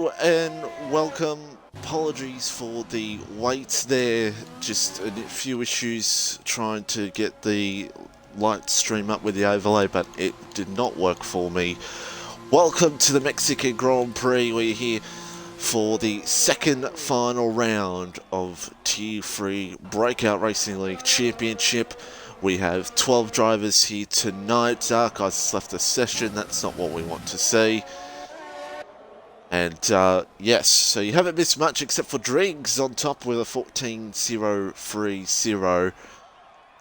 And welcome. Apologies for the wait there. Just a few issues trying to get the light stream up with the overlay, but it did not work for me. Welcome to the Mexican Grand Prix. We're here for the second final round of Tier 3 Breakout Racing League Championship. We have 12 drivers here tonight. Dark Eyes has left the session. That's not what we want to see. And yes, so you haven't missed much except for Driggs on top with a 14.030.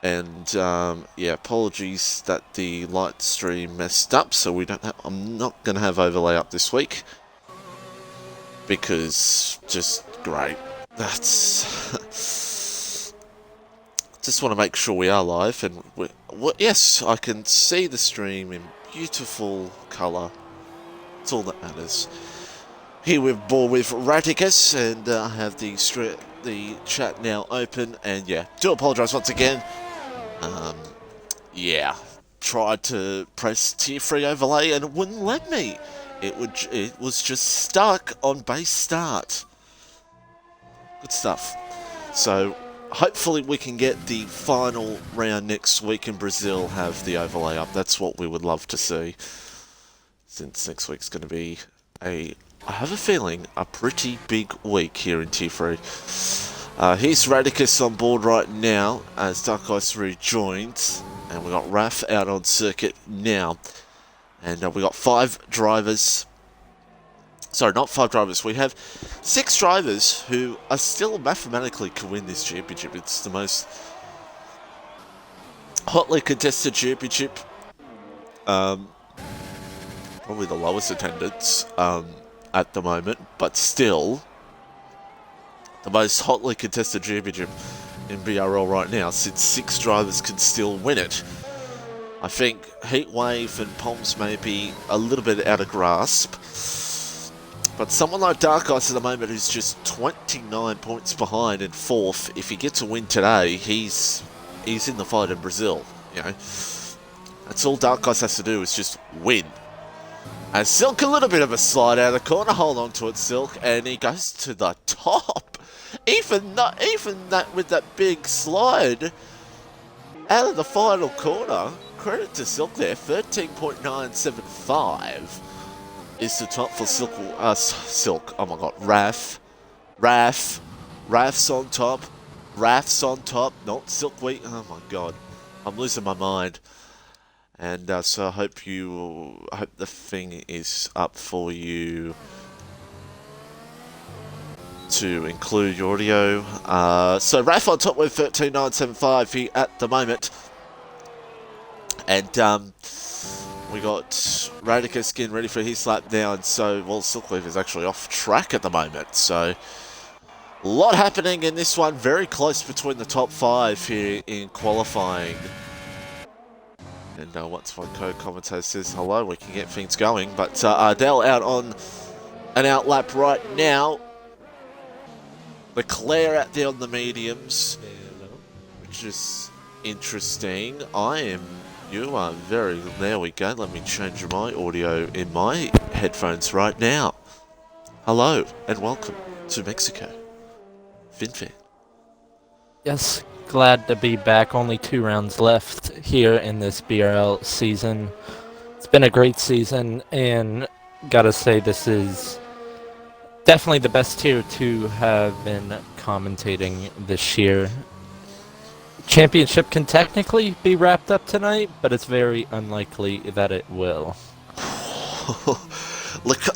And yeah, apologies that the light stream messed up, so we don't have, I'm not going to have overlay up this week. Because just great. That's just want to make sure we are live, and yes, I can see the stream in beautiful colour. It's all that matters. Here we're bored with Radicus, and I have the chat now open, and yeah, do apologise once again. Yeah, tried to press Tier 3 overlay and it wouldn't let me. It was just stuck on base start. Good stuff. So hopefully we can get the final round next week in Brazil, have the overlay up. That's what we would love to see, since next week's going to be I have a feeling, a pretty big week here in Tier 3. Here's Radicus on board right now as Dark Eyes rejoins. And we got Raf out on circuit now. And we got 5 drivers. Sorry, not 5 drivers. We have 6 drivers who are still mathematically can win this championship. It's the most hotly contested championship. Probably the lowest attendance at the moment, but still the most hotly contested championship in BRL right now, since 6 drivers can still win it. I think Heatwave and Palms may be a little bit out of grasp, but someone like Dark Eyes at the moment who's just 29 points behind in 4th, if he gets a win today, he's in the fight in Brazil. You know, that's all Dark Eyes has to do, is just win. And Silk, a little bit of a slide out of the corner. Hold on to it, Silk, and he goes to the top. Even that with that big slide out of the final corner. Credit to Silk there. 13.975 is the top for Silk. Silk. Oh my God, Raf's on top. Raf's on top. Not Silkweed. Oh my God, I'm losing my mind. And so I hope the thing is up for you to include your audio. So Raf on top with 13.975 here at the moment. And we got Radicus getting ready for his lap down. So, well, Silkweave is actually off track at the moment. So, a lot happening in this one. Very close between the top 5 here in qualifying. And once my co-commentator says hello, we can get things going. But Ardell out on an out lap right now. Leclerc out there on the mediums, which is interesting. You are there we go. Let me change my audio in my headphones right now. Hello and welcome to Mexico. FinFan. Yes, glad to be back. Only 2 rounds left here in this BRL season. It's been a great season, and gotta say this is definitely the best tier to have been commentating this year. Championship can technically be wrapped up tonight, but it's very unlikely that it will. Look,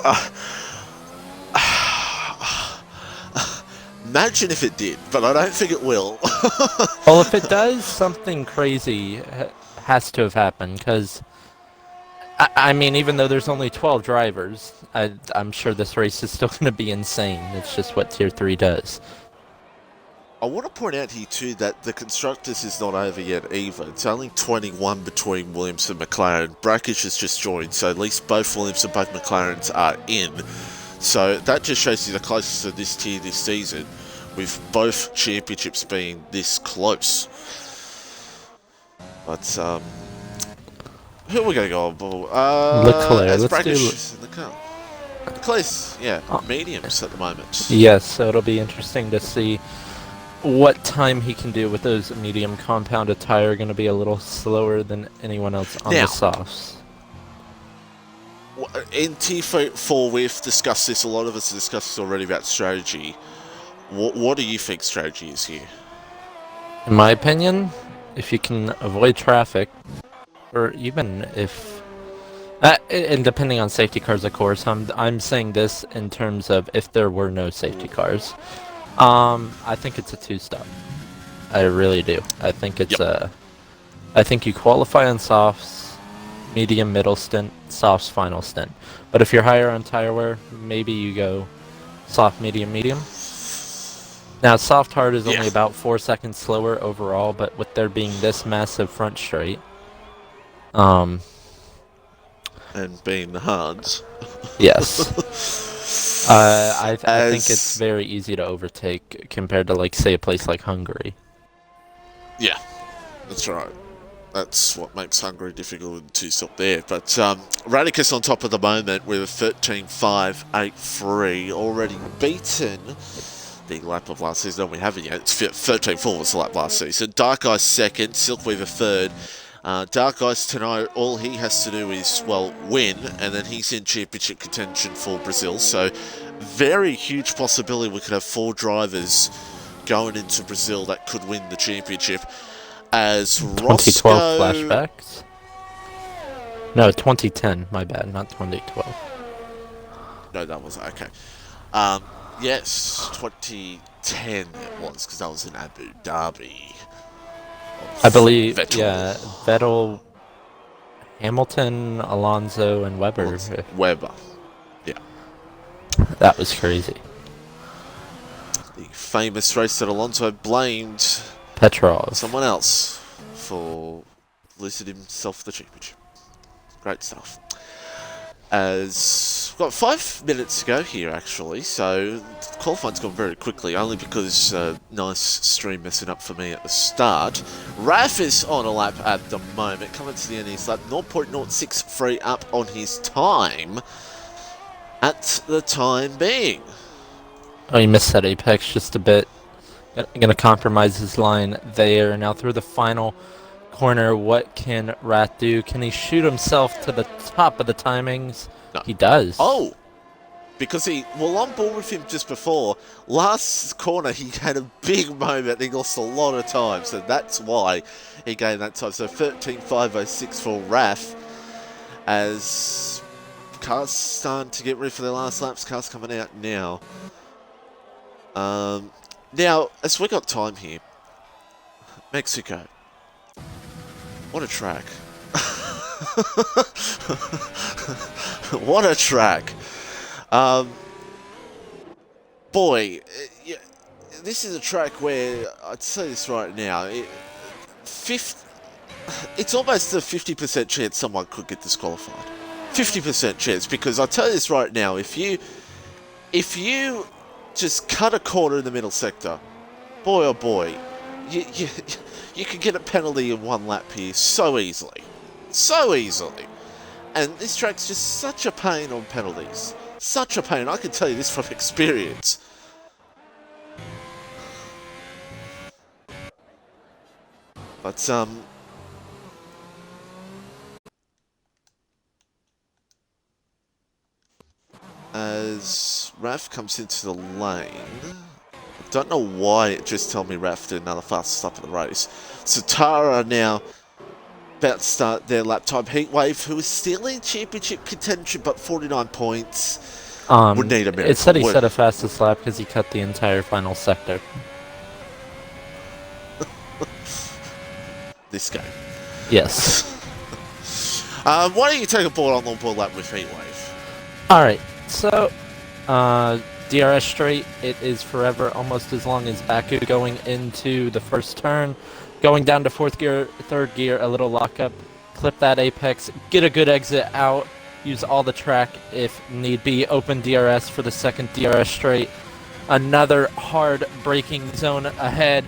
imagine if it did, but I don't think it will. Well, if it does, something crazy has to have happened, because I mean, even though there's only 12 drivers, I'm sure this race is still going to be insane. It's just what Tier 3 does. I want to point out here too that the Constructors is not over yet either. It's only 21 between Williams and McLaren. Brackish has just joined, so at least both Williams and both McLarens are in. So that just shows you the closest of this tier this season, with both championships being this close. But who are we going to go on board? Leclerc. As Let's Brackish in the car. Leclerc's, mediums at the moment. Yes, so it'll be interesting to see what time he can do with those medium compounded tire. Going to be a little slower than anyone else on the Now, softs. in T4, we've discussed this. A lot of us have discussed this already about strategy. What do you think strategy is here? In my opinion, if you can avoid traffic, or even if, and depending on safety cars, of course, I'm saying this in terms of if there were no safety cars. I think it's a two-stop. I really do. I think it's I think you qualify on softs, medium, middle stint, softs, final stint. But if you're higher on tire wear, maybe you go soft, medium, medium. Now, soft hard is only about 4 seconds slower overall, but with there being this massive front straight, and being the hards, yes, I think it's very easy to overtake compared to, like, say, a place like Hungary. Yeah, that's right. That's what makes Hungary difficult with two-stop there. But Radicus on top of the moment with a 13.583, already beaten the lap of last season. No, we haven't yet. It's 13.4 was the lap last season. Dark Ice second, Silkweaver third. Dark Ice tonight, all he has to do is, win, and then he's in championship contention for Brazil. So, very huge possibility we could have 4 drivers going into Brazil that could win the championship. As 2012 flashbacks? No, 2010, my bad, not 2012. No, that was okay. Yes, 2010 it was, because that was in Abu Dhabi. I believe, Vettel, Hamilton, Alonso, and Webber. Webber, yeah. That was crazy. The famous race that Alonso blamed Petrov, someone else, for losing himself the championship. Great stuff. As we've got 5 minutes to go here, actually, so qualifying's gone very quickly, only because nice stream messing up for me at the start. Raf is on a lap at the moment, coming to the end of his lap, 0.063 up on his time at the time being. Oh, he missed that apex just a bit. Gonna compromise his line there. Now through the final corner, what can Rat do? Can he shoot himself to the top of the timings? No. He does. Oh! Because on board with him just before, last corner he had a big moment, he lost a lot of time, so that's why he gained that time. So 13.506 for Raf, as cars starting to get ready for their last laps, cars coming out now. Now, as we got time here, Mexico, what a track. What a track. Boy, this is a track where, I'd say this right now, it's almost a 50% chance someone could get disqualified. 50% chance, because I tell you this right now, if you just cut a corner in the middle sector, boy oh boy, you can get a penalty in 1 lap here so easily. So easily. And this track's just such a pain on penalties. Such a pain. I can tell you this from experience. But, as Raf comes into the lane, I don't know why it just told me Raf did another fast stop of the race. Satara now about to start their lap time. Heatwave, who is still in championship contention, but 49 points. Would need a minute. It said he set a fastest lap because he cut the entire final sector. This game. Yes. Why don't you take a ball on the ball lap with Heatwave? Alright, so DRS straight, it is forever almost as long as Baku going into the first turn. Going down to 4th gear, 3rd gear, a little lockup, clip that apex, get a good exit out, use all the track if need be, open DRS for the 2nd DRS straight. Another hard braking zone ahead,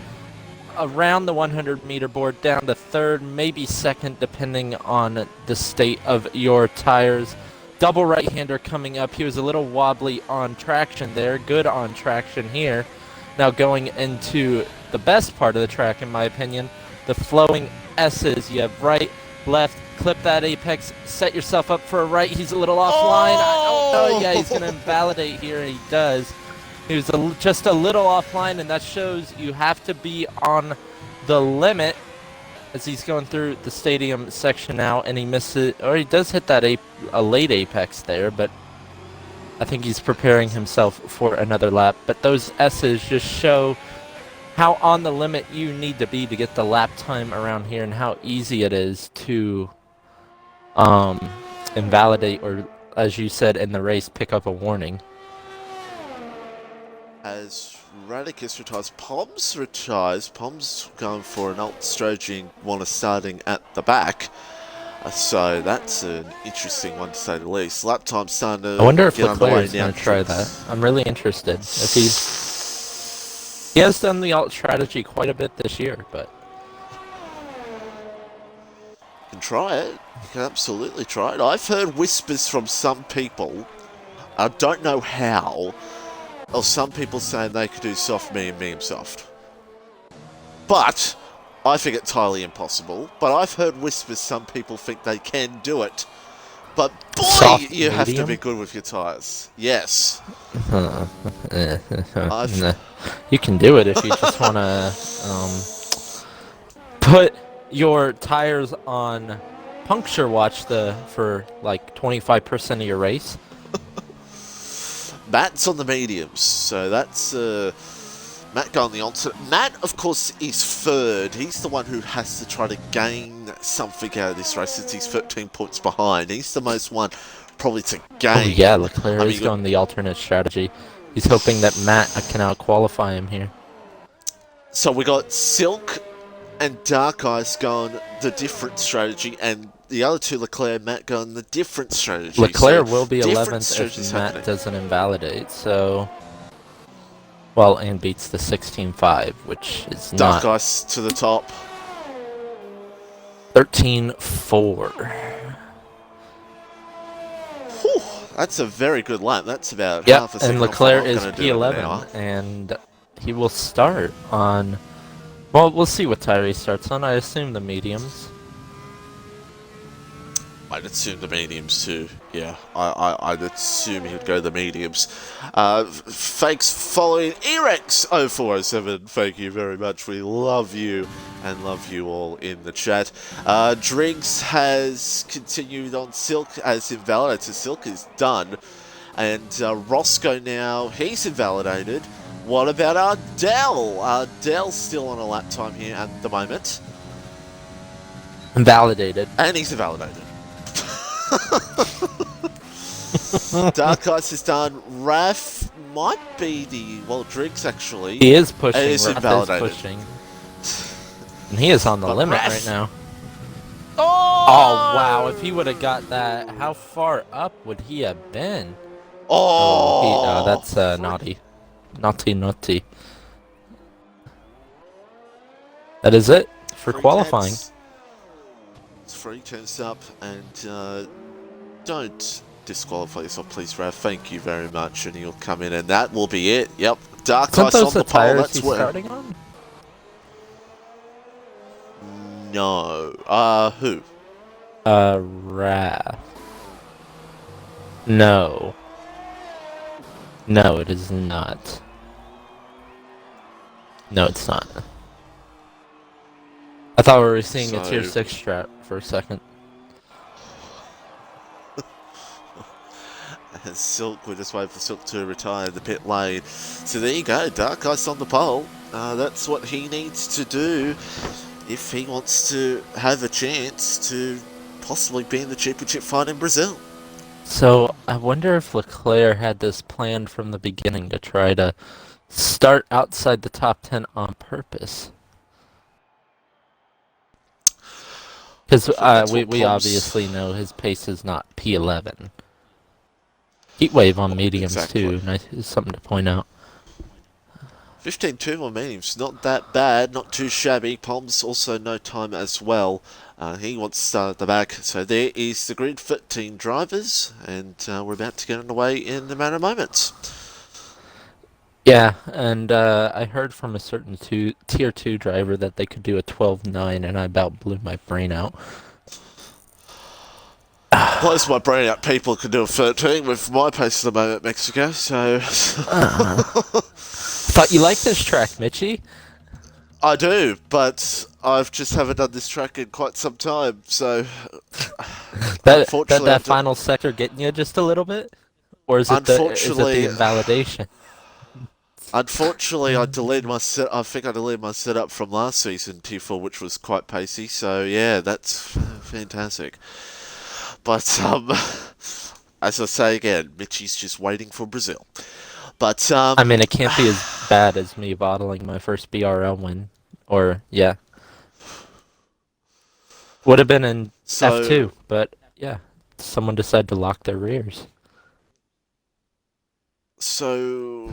around the 100-meter board, down to 3rd, maybe 2nd, depending on the state of your tires. double right-hander coming up. He was a little wobbly on traction there. Good on traction here. Now going into the best part of the track, in my opinion, the flowing S's. You have right, left, clip that apex, set yourself up for a right. He's a little offline. I don't know. Yeah, he's going to invalidate here, and he does. He was just a little offline, and that shows you have to be on the limit as he's going through the stadium section now, and he misses, or he does hit that a late apex there, but I think he's preparing himself for another lap. But those S's just show how on the limit you need to be to get the lap time around here, and how easy it is to invalidate, or as you said in the race, pick up a warning. As Radicus retires, Pom's retires. Pom's going for an alt strategy and Warner starting at the back. So that's an interesting one to say the least. Lap time starting to I wonder if get Leclerc is underway now. going to try that. I'm really interested. If he has done the alt strategy quite a bit this year, but you can try it. You can absolutely try it. I've heard whispers from some people. I don't know how. Or some people saying they could do soft, medium soft. But I think it's highly impossible. But I've heard whispers some people think they can do it. But boy, soft, you have to medium? be good with your tyres. Yes. You can do it if you just want to put your tires on puncture watch for like 25% of your race. Matt's on the mediums, so that's Matt going the alternate. Matt, of course, is third. He's the one who has to try to gain something out of this race since he's 13 points behind. He's the most one probably to gain. Oh yeah, Leclerc is going the alternate strategy. He's hoping that Matt can out-qualify him here. So we got Silk and Dark Eyes going the different strategy, and the other two, Leclerc and Matt, going the different strategy. Leclerc so will be 11th if Matt doesn't invalidate, so... Well, and beats the 16.5, which is Dark not... Eyes to the top. 13.4. Whew, that's a very good lap. That's about Yep, half a second and off what Leclerc I'm is gonna do in an hour. P11, and he will start on... Well, we'll see what tire he starts on. I assume the mediums. I'd assume the mediums too. Yeah, I'd assume he'd go the mediums. Fakes following Erex0407. Thank you very much. We love you and love you all in the chat. Driggs has continued on Silk as invalidated. Silk is done. And Roscoe now, he's invalidated. What about Ardell? Ardell's still on a lap time here at the moment. Invalidated. And he's invalidated. Dark Ice is done. Raf might be the... Well, Driggs actually. He is pushing. It is invalidated. Pushing. And he is on the limit Raf... right now. Oh! Wow, if he would have got that, how far up would he have been? Oh! That's naughty. Naughty. That is it for qualifying. It's 3 turns up, and don't disqualify yourself, please, Rav. Thank you very much, and he'll come in, and that will be it. Yep, Dark Ice on the pole. That's he's starting on. No. Who? Raph. No. No, it is not. No, it's not. I thought we were seeing a tier 6 strat for a second. And Silk, we're just waiting for Silk to retire the pit lane. So there you go, Dark Ice on the pole. That's what he needs to do if he wants to have a chance to possibly be in the championship fight in Brazil. So, I wonder if Leclerc had this planned from the beginning to try to start outside the top 10 on purpose. Because we obviously know his pace is not P11. Heatwave on mediums too, nice, something to point out. 15-2 on mediums, not that bad, not too shabby. Pom's also no time as well. He wants the back. So there is the grid, 13 drivers, and we're about to get underway in a matter of moments. Yeah, and I heard from a certain tier 2 driver that they could do a 12.9, and I about blew my brain out. Blows my brain out. People can do a 13 with my pace at the moment, Mexico. So Thought you liked this track, Mitchie. I do, but I've just haven't done this track in quite some time. So that final sector getting you just a little bit, or is it the invalidation? Unfortunately, I delayed my set. I think I delayed my setup from last season T4, which was quite pacey. So yeah, that's fantastic. But as I say again, Mitchie's just waiting for Brazil. But I mean, it can't be as bad as me bottling my first BRL win, or yeah, would have been in F2, but yeah, someone decided to lock their rears. So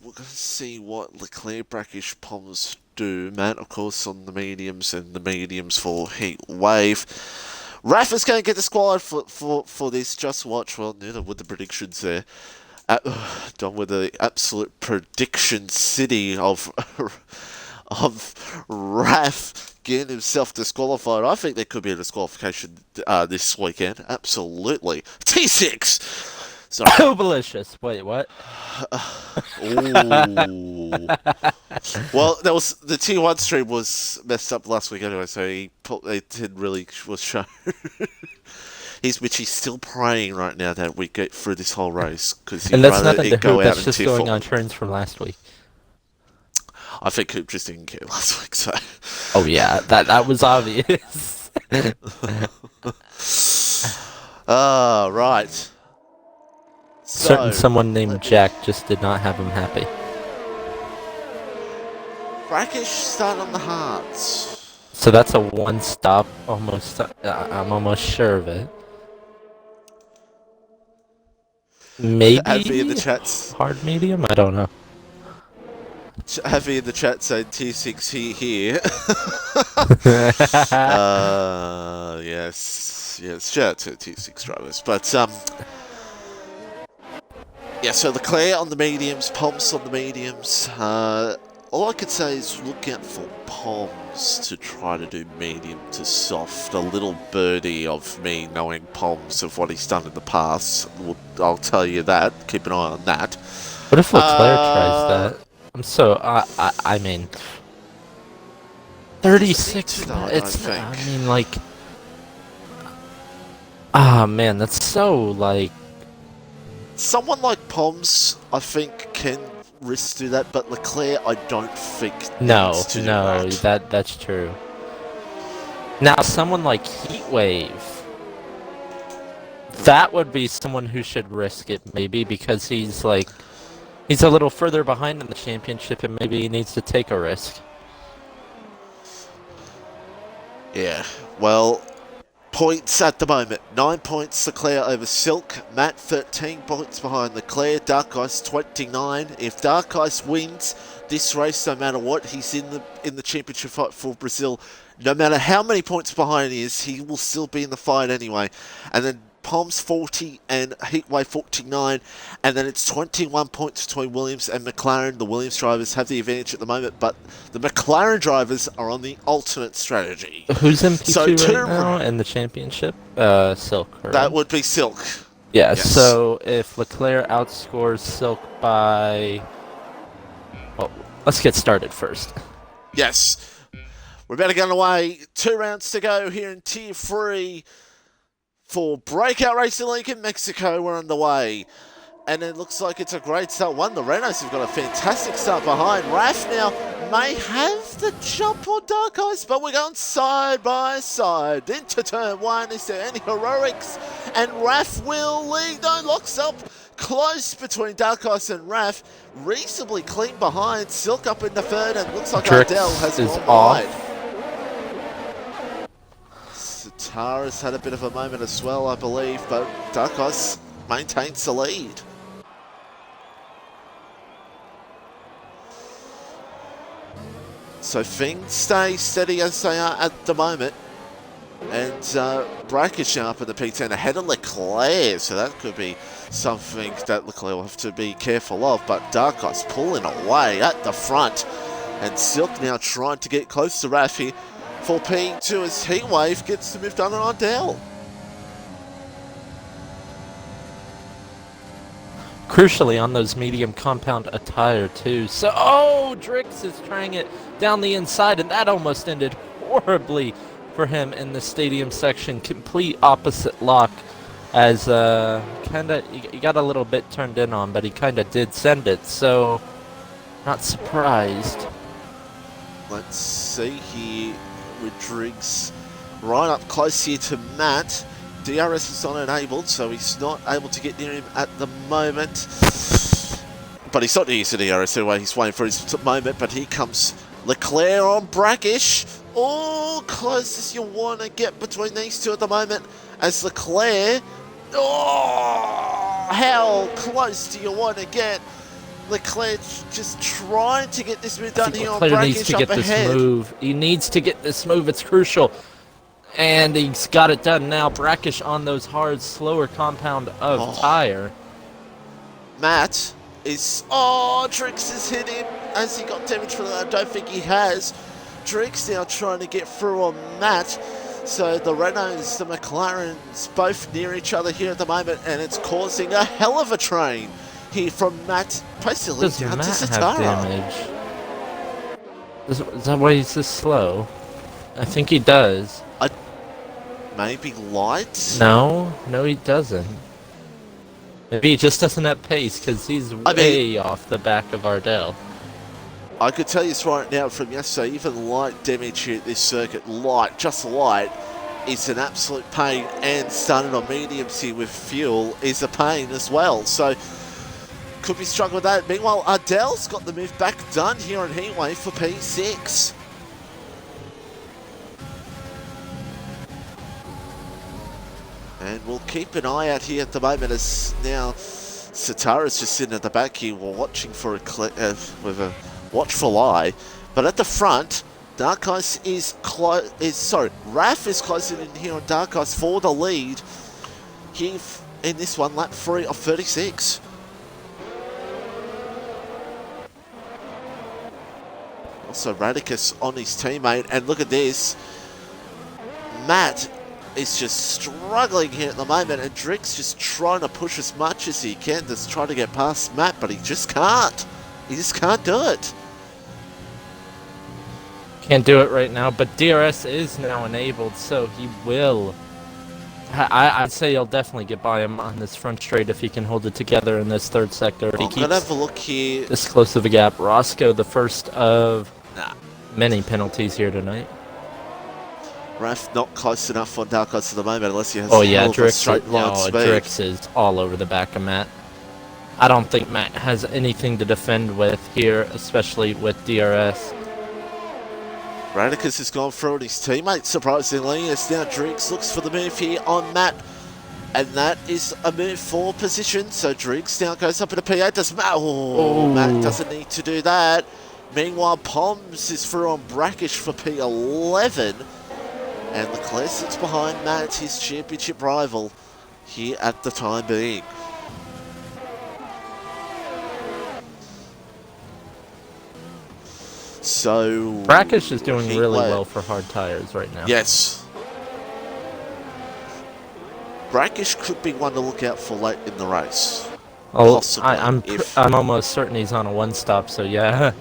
we're going to see what Leclerc, Brackish, Poms do. Matt, of course, on the mediums, and the mediums for Heat Wave. Raf is going to get disqualified for this. Just watch. Well, neither would the predictions there. Done with the absolute prediction city of Raf getting himself disqualified. I think there could be a disqualification this weekend. Absolutely. T6! Sorry. Oh, malicious. Wait, what? Ooh. Well, there was the T1 stream was messed up last week anyway, so it didn't really was shown. He's still praying right now that we get through this whole race because he'd rather it go out that's in just T4. Going on trends from last week. I think Coop just didn't care last week, so. Oh yeah, that was obvious. Right. Someone named Jack just did not have him happy. Brackish start on the hearts. So that's a one stop, almost. I'm almost sure of it. Maybe Heavy in the chats. Hard medium? I don't know. Heavy in the chat saying T6 here. Yes. Shout out to T6 drivers. But yeah, so Leclerc on the mediums, Poms on the mediums. All I could say is look out for Poms to try to do medium to soft. A little birdie of me knowing Poms of what he's done in the past. I'll tell you that. Keep an eye on that. What if Leclerc tries that? I mean, 36. It's. I mean, like. Ah, man, that's so like. Someone like Poms, I think, can risk do that, but Leclerc, I don't think. That's true. Now, someone like Heatwave, that would be someone who should risk it, maybe, because he's a little further behind in the championship, and maybe he needs to take a risk. Yeah, well, points at the moment. 9 points Leclerc over Silk. Matt 13 points behind Leclerc. Dark Ice 29. If Dark Ice wins this race, no matter what, he's in the championship fight for Brazil. No matter how many points behind he is, he will still be in the fight anyway. And then Poms 40 and Heatwave 49, and then it's 21 points between Williams and McLaren. The Williams drivers have the advantage at the moment, but the McLaren drivers are on the alternate strategy. Who's in P2 right now in the championship? Silk. Right? That would be Silk. Yeah, yes. So if Leclerc outscores Silk by... Well, let's get started first. Yes. We're about to get away. 2 rounds to go here in Tier 3. For Breakout Racing League in Mexico, we're underway. And it looks like it's a great start. The Renos have got a fantastic start behind. Raf now may have the jump on Dark Ice, but we're going side by side. Into turn 1, is there any heroics? And Raf will lead. No, locks up close between Dark Ice and Raf. Reasonably clean behind. Silk up in the third, and looks like Ardell has gone wide. Tara's had a bit of a moment as well, I believe, but Dark Ice maintains the lead. So things stay steady as they are at the moment. And Brackish now up in the P10 ahead of Leclerc, so that could be something that Leclerc will have to be careful of. But Dark Eyes pulling away at the front, and Silk now trying to get close to Rafi for P2 as Heatwave gets the move done on Dell. Crucially on those medium compound attire too. So, oh, Drix is trying it down the inside, and that almost ended horribly for him in the stadium section. Complete opposite lock as he got a little bit turned in on, but he kind of did send it, so not surprised. Let's see here with Driggs right up close here to Matt. DRS is unenabled, so he's not able to get near him at the moment. But he's not near to DRS anyway, he's waiting for his moment, but here comes Leclerc on Brackish. Oh, close as you want to get between these two at the moment as Leclerc. Oh, how close do you want to get? Leclerc just trying to get this move done here on Brackish needs to get up this ahead. move. He needs to get this move. It's crucial. And he's got it done now. Brackish on those hard, slower compound of tire. Matt is... Oh, Drix has hit him. Has he got damage from that? I don't think he has. Drix now trying to get through on Matt. So the Renaults, the McLarens, both near each other here at the moment, and it's causing a hell of a train here from Matt, basically down to Satara. Damage? Is that why he's this slow? I think he does. Maybe light? No, he doesn't. Maybe he just doesn't have pace because he's way off the back of Ardell. I could tell you this right now from yesterday, even light damage here at this circuit, just light, is an absolute pain, and starting on mediums here with fuel is a pain as well. So, could be struggling with that. Meanwhile, Ardell's got the move back done here on Heatwave for P6. And we'll keep an eye out here at the moment as now Satara's just sitting at the back here watching for with a watchful eye. But at the front, Dark Ice Raf is closing in here on Dark Ice for the lead here in this one, lap 3 of 36. Also Radicus on his teammate, and look at this. Matt is just struggling here at the moment, and Drix just trying to push as much as he can to try to get past Matt, but he just can't. He just can't do it. Can't do it right now, but DRS is now enabled, so he will. I'd say he'll definitely get by him on this front straight if he can hold it together in this third sector. I'm going to have a look here. This close of a gap. Roscoe, the first of many penalties here tonight. Raf not close enough on Dark Eyes at the moment unless he has Drix is all over the back of Matt. I don't think Matt has anything to defend with here, especially with DRS. Radicus has gone through on his teammate, surprisingly, as now Drix looks for the move here on Matt. And that is a move for position, so Drix now goes up in a P8. Matt doesn't need to do that. Meanwhile, Poms is through on Brackish for P11. And Leclerc sits behind Matt, his championship rival, here at the time being. So Brackish is doing really well for hard tires right now. Yes. Brackish could be one to look out for late in the race. Oh, I'm almost certain he's on a one-stop, so yeah.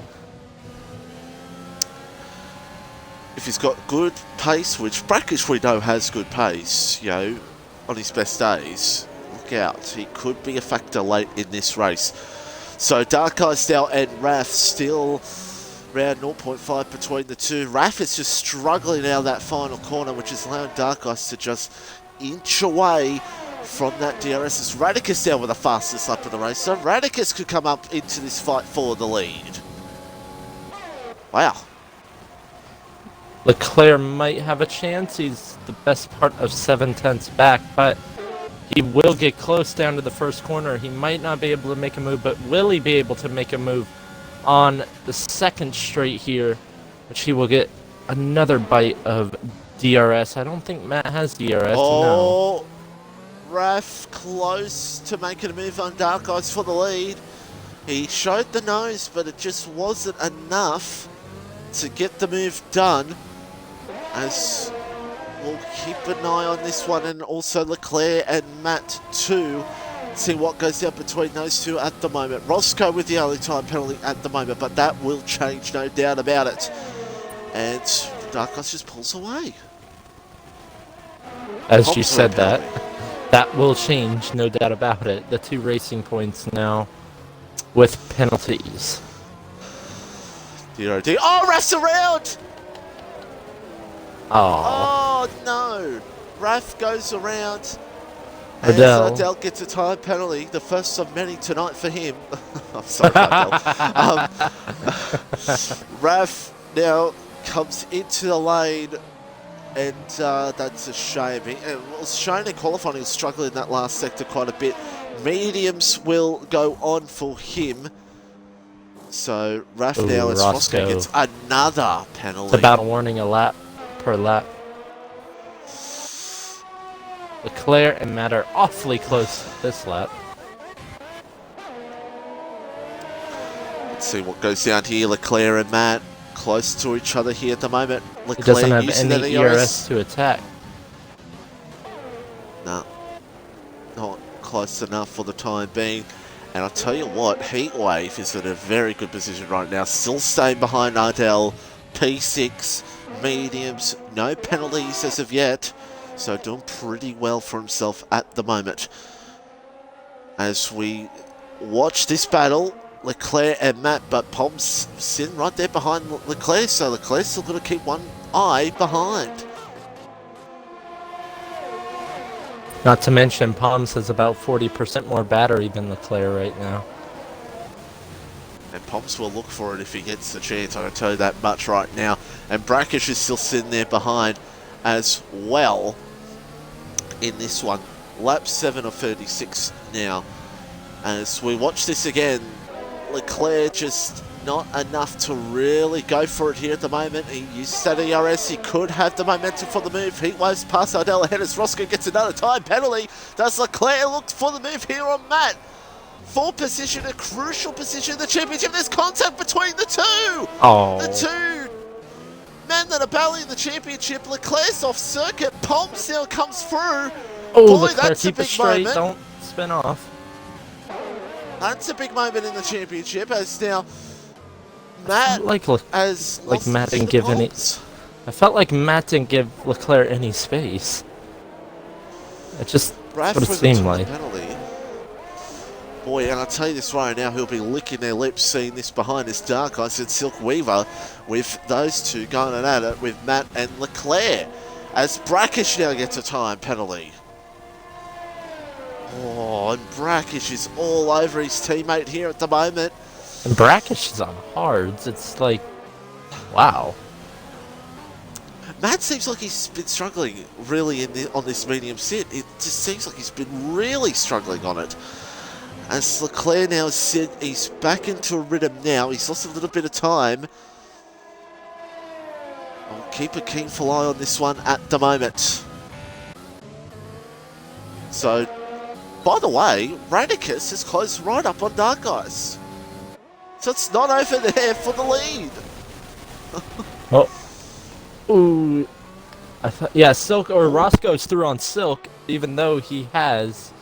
If he's got good pace, which Brackish we know has good pace, you know, on his best days, look out. He could be a factor late in this race. So Dark Eyes now and Raf still around 0.5 between the two. Raf is just struggling out of that final corner, which is allowing Dark Eyes to just inch away from that DRS. It's Radicus now with the fastest lap of the race, so Radicus could come up into this fight for the lead. Wow. Leclerc might have a chance. He's the best part of 7/10 back, but he will get close down to the first corner. He might not be able to make a move, but will he be able to make a move on the second straight here which he will get another bite of DRS. I don't think Matt has DRS. No. Oh, Raf close to making a move on Dark Eyes for the lead. He showed the nose, but it just wasn't enough to get the move done. As we'll keep an eye on this one, and also Leclerc and Matt too. See what goes down between those two at the moment. Roscoe with the early time penalty at the moment, but that will change, no doubt about it. And Dark Eyes just pulls away. As you said that, that will change, no doubt about it. The 2 racing points now with penalties. DRD. Oh, Raf's around! Oh no! Raf goes around. Ardell. As Ardell gets a time penalty, the first of many tonight for him. I'm sorry, Ardell. Raf now comes into the lane, and that's a shame. It was shown in qualifying he was struggling in that last sector quite a bit. Mediums will go on for him. So Raf now, as Roscoe gets another penalty. It's about warning a lap per lap. Leclerc and Matt are awfully close this lap. Let's see what goes down here. Leclerc and Matt close to each other here at the moment. Leclerc He doesn't have using any the ERS to attack. No, not close enough for the time being. And I'll tell you what, Heatwave is in a very good position right now. Still staying behind Ardell. P6, mediums, no penalties as of yet. So doing pretty well for himself at the moment. As we watch this battle, Leclerc and Matt, but Pom's sitting right there behind Leclerc, so Leclerc's still got to keep one eye behind. Not to mention, Palms has about 40% more battery than Leclerc right now. And Pomps will look for it if he gets the chance, I can tell you that much right now. And Brackish is still sitting there behind as well in this one. Lap 7 of 36 now. As we watch this again, Leclerc just not enough to really go for it here at the moment. He used that ERS, he could have the momentum for the move. Heatwaves past Ardell ahead as Roscoe gets another time penalty. Does Leclerc look for the move here on Matt? For position, a crucial position in the championship. There's contact between the two. Oh. The two men that are battling the championship. Leclerc's off circuit. Pomps now comes through. Oh, boy, Leclerc, that's a keep it big straight. moment. Don't spin off. That's a big moment in the championship as now Matt as Matt didn't give any. I felt like Matt didn't give Leclerc any space. It just that's what it seemed like. Penalty. Boy, and I'll tell you this right now, he'll be licking their lips seeing this behind us. Dark Eyes and Silk Weaver with those two going at it with Matt and Leclerc as Brackish now gets a time penalty. Oh, and Brackish is all over his teammate here at the moment. And Brackish is on hards. It's like, wow. Matt seems like he's been struggling really on this medium sit. It just seems like he's been really struggling on it. As Leclerc now said, he's back into a rhythm now. He's lost a little bit of time. I'll keep a keenful eye on this one at the moment. So, by the way, Radicus is close right up on Dark Eyes. So it's not over there for the lead. Oh. Ooh. I thought, yeah, Silk or Roscoe's through on Silk, even though he has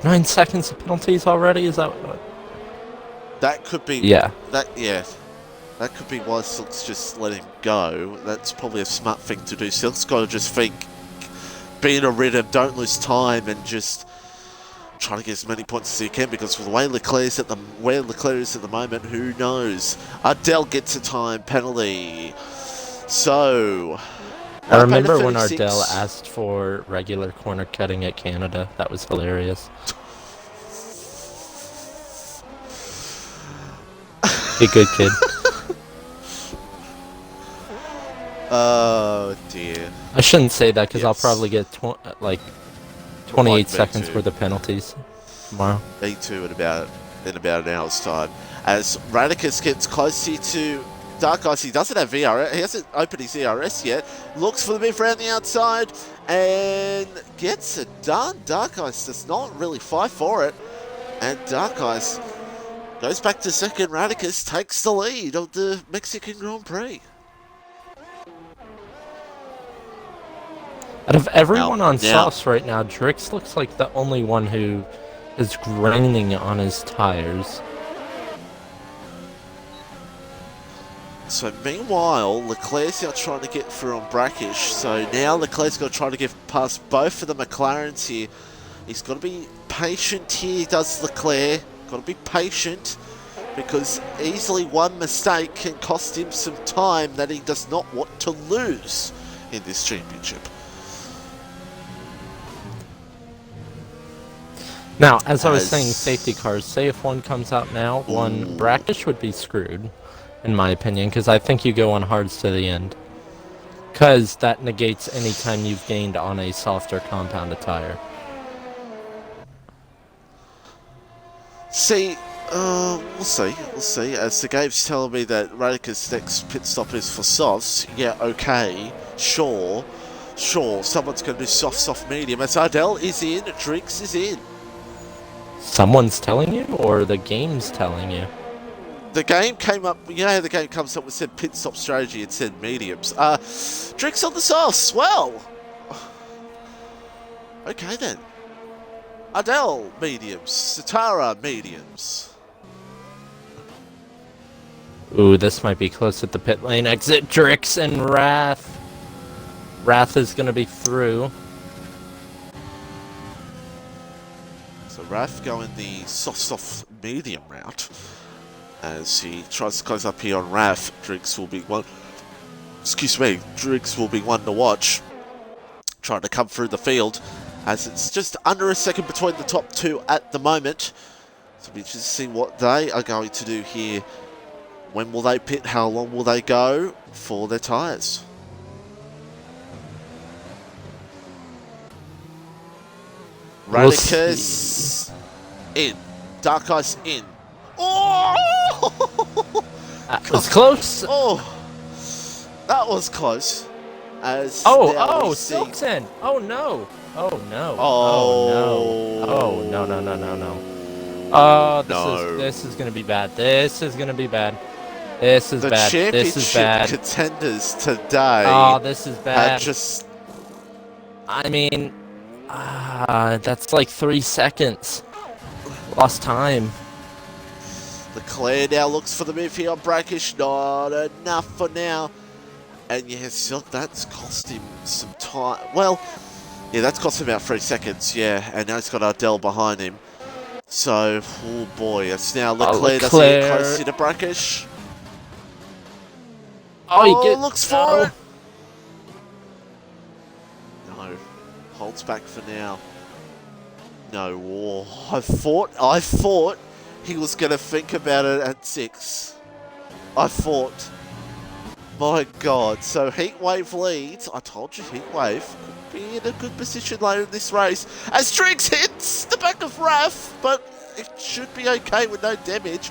9 seconds of penalties already. Is that what? That could be. Yeah. That could be why Silk's just let him go. That's probably a smart thing to do. Silk's got to just think, be in a rhythm, don't lose time, and just try to get as many points as he can, because with the way Leclerc is at the moment, who knows? Ardell gets a time penalty. So I remember when Ardell asked for regular corner cutting at Canada. That was hilarious. Be a good kid. Oh dear. I shouldn't say that because I'll probably get 28 seconds worth of penalties tomorrow. Me too in about an hour's time. As Radicus gets close here to Dark Ice, he doesn't have VRS. He hasn't opened his ERS yet. Looks for the move around the outside and gets it done. Dark Ice does not really fight for it. And Dark Ice goes back to second. Radicus takes the lead of the Mexican Grand Prix. Out of everyone on softs right now, Drix looks like the only one who is graining on his tires. So meanwhile, Leclerc's now trying to get through on Brackish. So now Leclerc's got to try to get past both of the McLarens here. He's got to be patient here, does Leclerc. Got to be patient because easily one mistake can cost him some time that he does not want to lose in this championship. Now, as I was saying, safety cars, say if one comes out now, one Brackish would be screwed, in my opinion, because I think you go on hards to the end. Because that negates any time you've gained on a softer compounded tire. See, we'll see. As the game's telling me that Radicus' next pit stop is for softs, yeah, okay, sure, someone's going to do soft, medium. As Ardell is in, Drix is in. Someone's telling you, or the game's telling you? The game came up, you know how the game comes up with said pit stop strategy, it said mediums. Drix on the softs, well. Okay then. Ardell, mediums. Satara, mediums. Ooh, this might be close at the pit lane exit. Drix and Wrath. Wrath is going to be through. So Wrath going the soft, medium route. As he tries to close up here on Wrath, Drix will be one. Excuse me, Drix will be one to watch. Trying to come through the field. As it's just under a second between the top two at the moment. So we just see what they are going to do here. When will they pit? How long will they go for their tyres? Radicus in. Dark Ice in. Oh! That was close. Oh! That was close. As Silk's in. Oh no. Oh no. Oh, no. Oh no. This is gonna be bad. This is bad. This is the bad. This is bad. Contenders today. Oh, this is bad. Just. I mean, that's like 3 seconds. Lost time. Leclerc now looks for the move here on Brackish. Not enough for now. And yeah, Silk, that's cost him some time. Well, yeah, that's cost him about 3 seconds, yeah. And now he's got Ardell behind him. So, oh boy, it's now Leclerc does he get close to Brackish. Looks for it. No, holds back for now. No, I thought he was going to think about it at 6. I thought. My God, so Heatwave leads. I told you Heatwave could be in a good position later in this race. As Drix hits the back of Raph, but it should be okay with no damage.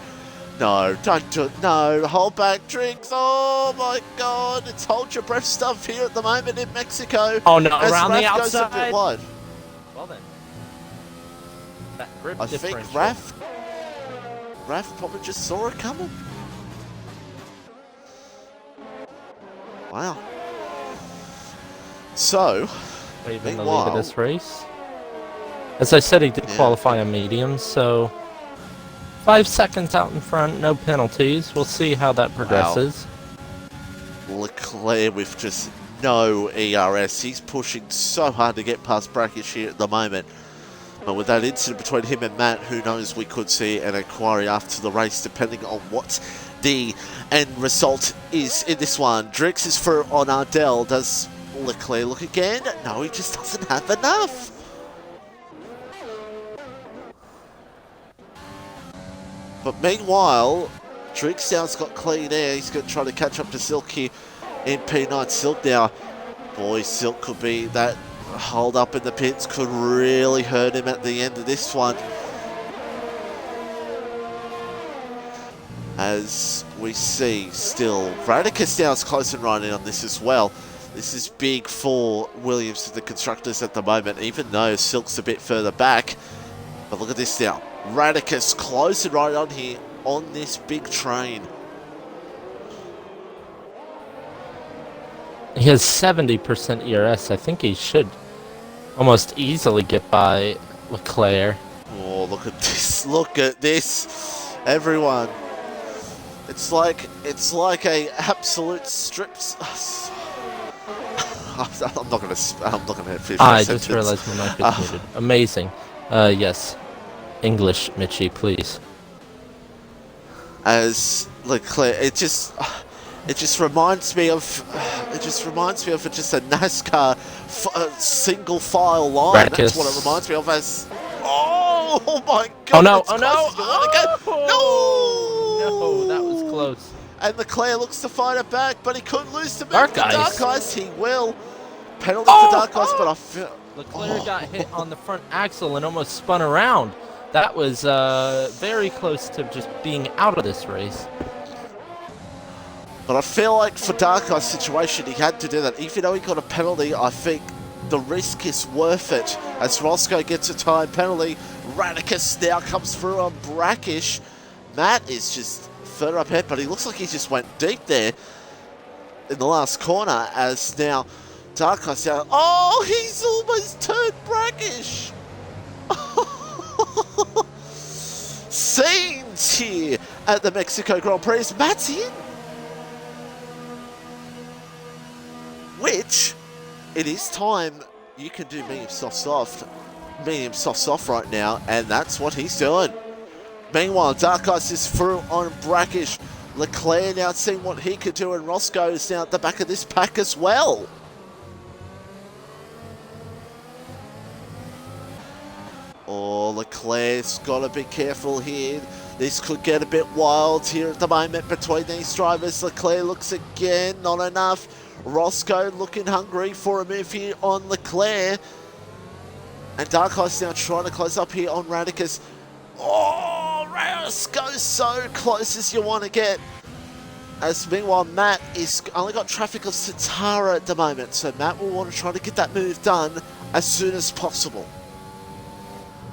No, don't do it. No, hold back, Drix. Oh my God, it's hold your breath stuff here at the moment in Mexico. Oh no, as around Raph the outside. Goes a bit wide. Well then. That grip I think Raph probably just saw it coming. Wow. So, waving the lead of this race. As I said, he did qualify on mediums, so 5 seconds out in front, no penalties. We'll see how that progresses. Wow. Leclerc with just no ERS. He's pushing so hard to get past Brackish here at the moment. But with that incident between him and Matt, who knows, we could see an inquiry after the race, depending on what the end result is in this one. Drix is through on Ardell. Does Leclerc look again? No, he just doesn't have enough. But meanwhile, Drix now's got clean air. He's going to try to catch up to Silk here in P9. Silk now. Boy, Silk could be that hold up in the pits. Could really hurt him at the end of this one. as we see still. Radicus now is close and right in on this as well. This is big for Williams and the constructors at the moment, even though Silk's a bit further back. But look at this now. Radicus close and right on here on this big train. He has 70% ERS. I think he should almost easily get by Leclerc. Oh, look at this. Look at this. Everyone. It's like a absolute strips. I'm not gonna finish I that just sentence. realized my mic is muted. Amazing. Yes. English, Mitchie, please. As Leclerc, it just reminds me of just a NASCAR single file line. Radicus. That's what it reminds me of. As oh my god! Oh no! It's Oh close as you wanna go. No, that was close. And Leclerc looks to fight it back, but he couldn't lose to Dark the Eyes. Dark Eyes. He will. Penalty for Dark Eyes, but I feel... Leclerc got hit on the front axle and almost spun around. That was very close to just being out of this race. But I feel like for Dark Eyes' situation, he had to do that. Even though he got a penalty, I think the risk is worth it. As Roscoe gets a time penalty, Radicus now comes through on Brackish. Matt is just further up ahead, but he looks like he just went deep there in the last corner. As now Dark Eyes down. Oh, he's almost turned Brackish. Scenes here at the Mexico Grand Prix. Matt's in. Which, it is time you can do medium soft right now, and that's what he's doing. Meanwhile, Dark Eyes is through on Brackish. Leclerc now seeing what he could do, and Roscoe is now at the back of this pack as well. Oh, Leclerc's got to be careful here. This could get a bit wild here at the moment between these drivers. Leclerc looks again, not enough. Roscoe looking hungry for a move here on Leclerc. And Dark Eyes now trying to close up here on Radicus. Oh, Roscoe's so close as you want to get. As meanwhile, Matt is only got traffic of Satara at the moment. So Matt will want to try to get that move done as soon as possible.